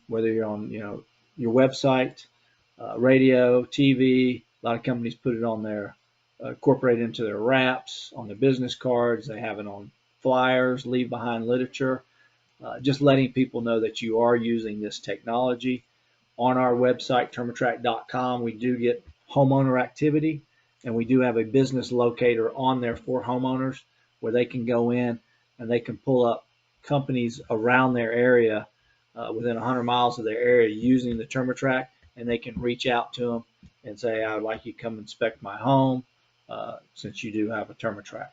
Speaker 2: whether you're on your website, radio, TV, a lot of companies put it on their incorporate it into their wraps, on their business cards. They have it on flyers, leave behind literature, just letting people know that you are using this technology. On our website, termatrack.com, we do get homeowner activity, and we do have a business locator on there for homeowners where they can go in and they can pull up companies around their area, within 100 miles of their area, using the TermaTrack, and they can reach out to them and say, I would like you to come inspect my home, since you do have a TermaTrack.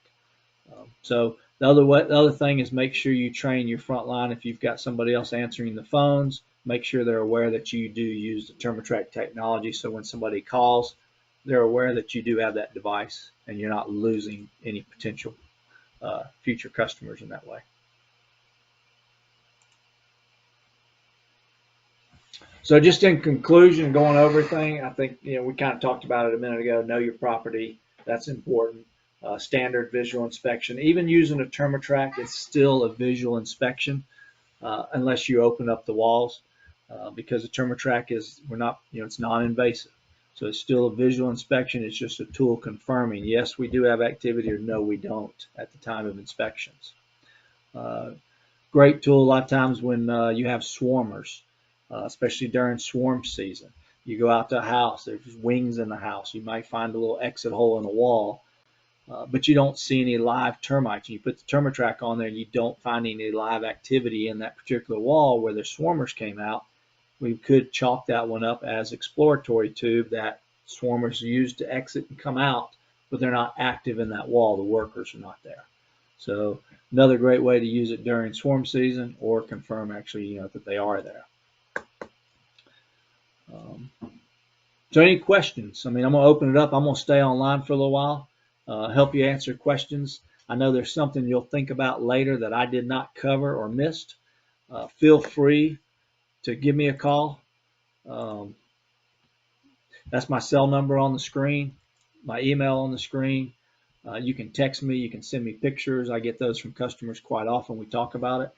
Speaker 2: So the other thing is, make sure you train your front line. If you've got somebody else answering the phones, make sure they're aware that you do use the TermaTrack technology, so when somebody calls, they're aware that you do have that device and you're not losing any potential future customers in that way. So just in conclusion, going over everything, I think we kind of talked about it a minute ago. Know your property, that's important. Standard visual inspection. Even using a TermaTrack, it's still a visual inspection unless you open up the walls, because the TermaTrack it's non-invasive. So it's still a visual inspection. It's just a tool confirming, yes, we do have activity, or no, we don't at the time of inspections. Great tool a lot of times when you have swarmers, especially during swarm season. You go out to a house, there's wings in the house. You might find a little exit hole in the wall, but you don't see any live termites. You put the TermaTrack on there and you don't find any live activity in that particular wall where the swarmers came out. We could chalk that one up as exploratory tube that swarmers use to exit and come out, but they're not active in that wall. The workers are not there. So another great way to use it during swarm season, or confirm actually that they are there. So any questions? I'm going to open it up. I'm going to stay online for a little while, help you answer questions. I know there's something you'll think about later that I did not cover or missed. Feel free to give me a call. That's my cell number on the screen, my email on the screen. You can text me, you can send me pictures. I get those from customers quite often. We talk about it.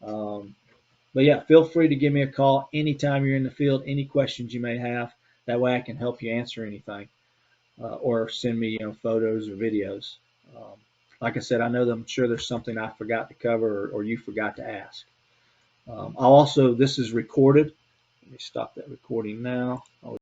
Speaker 2: But yeah, feel free to give me a call anytime you're in the field, any questions you may have. That way I can help you answer anything, or send me, photos or videos. Um, like I said, I know that I'm sure there's something I forgot to cover, or you forgot to ask. This is recorded. Let me stop that recording now.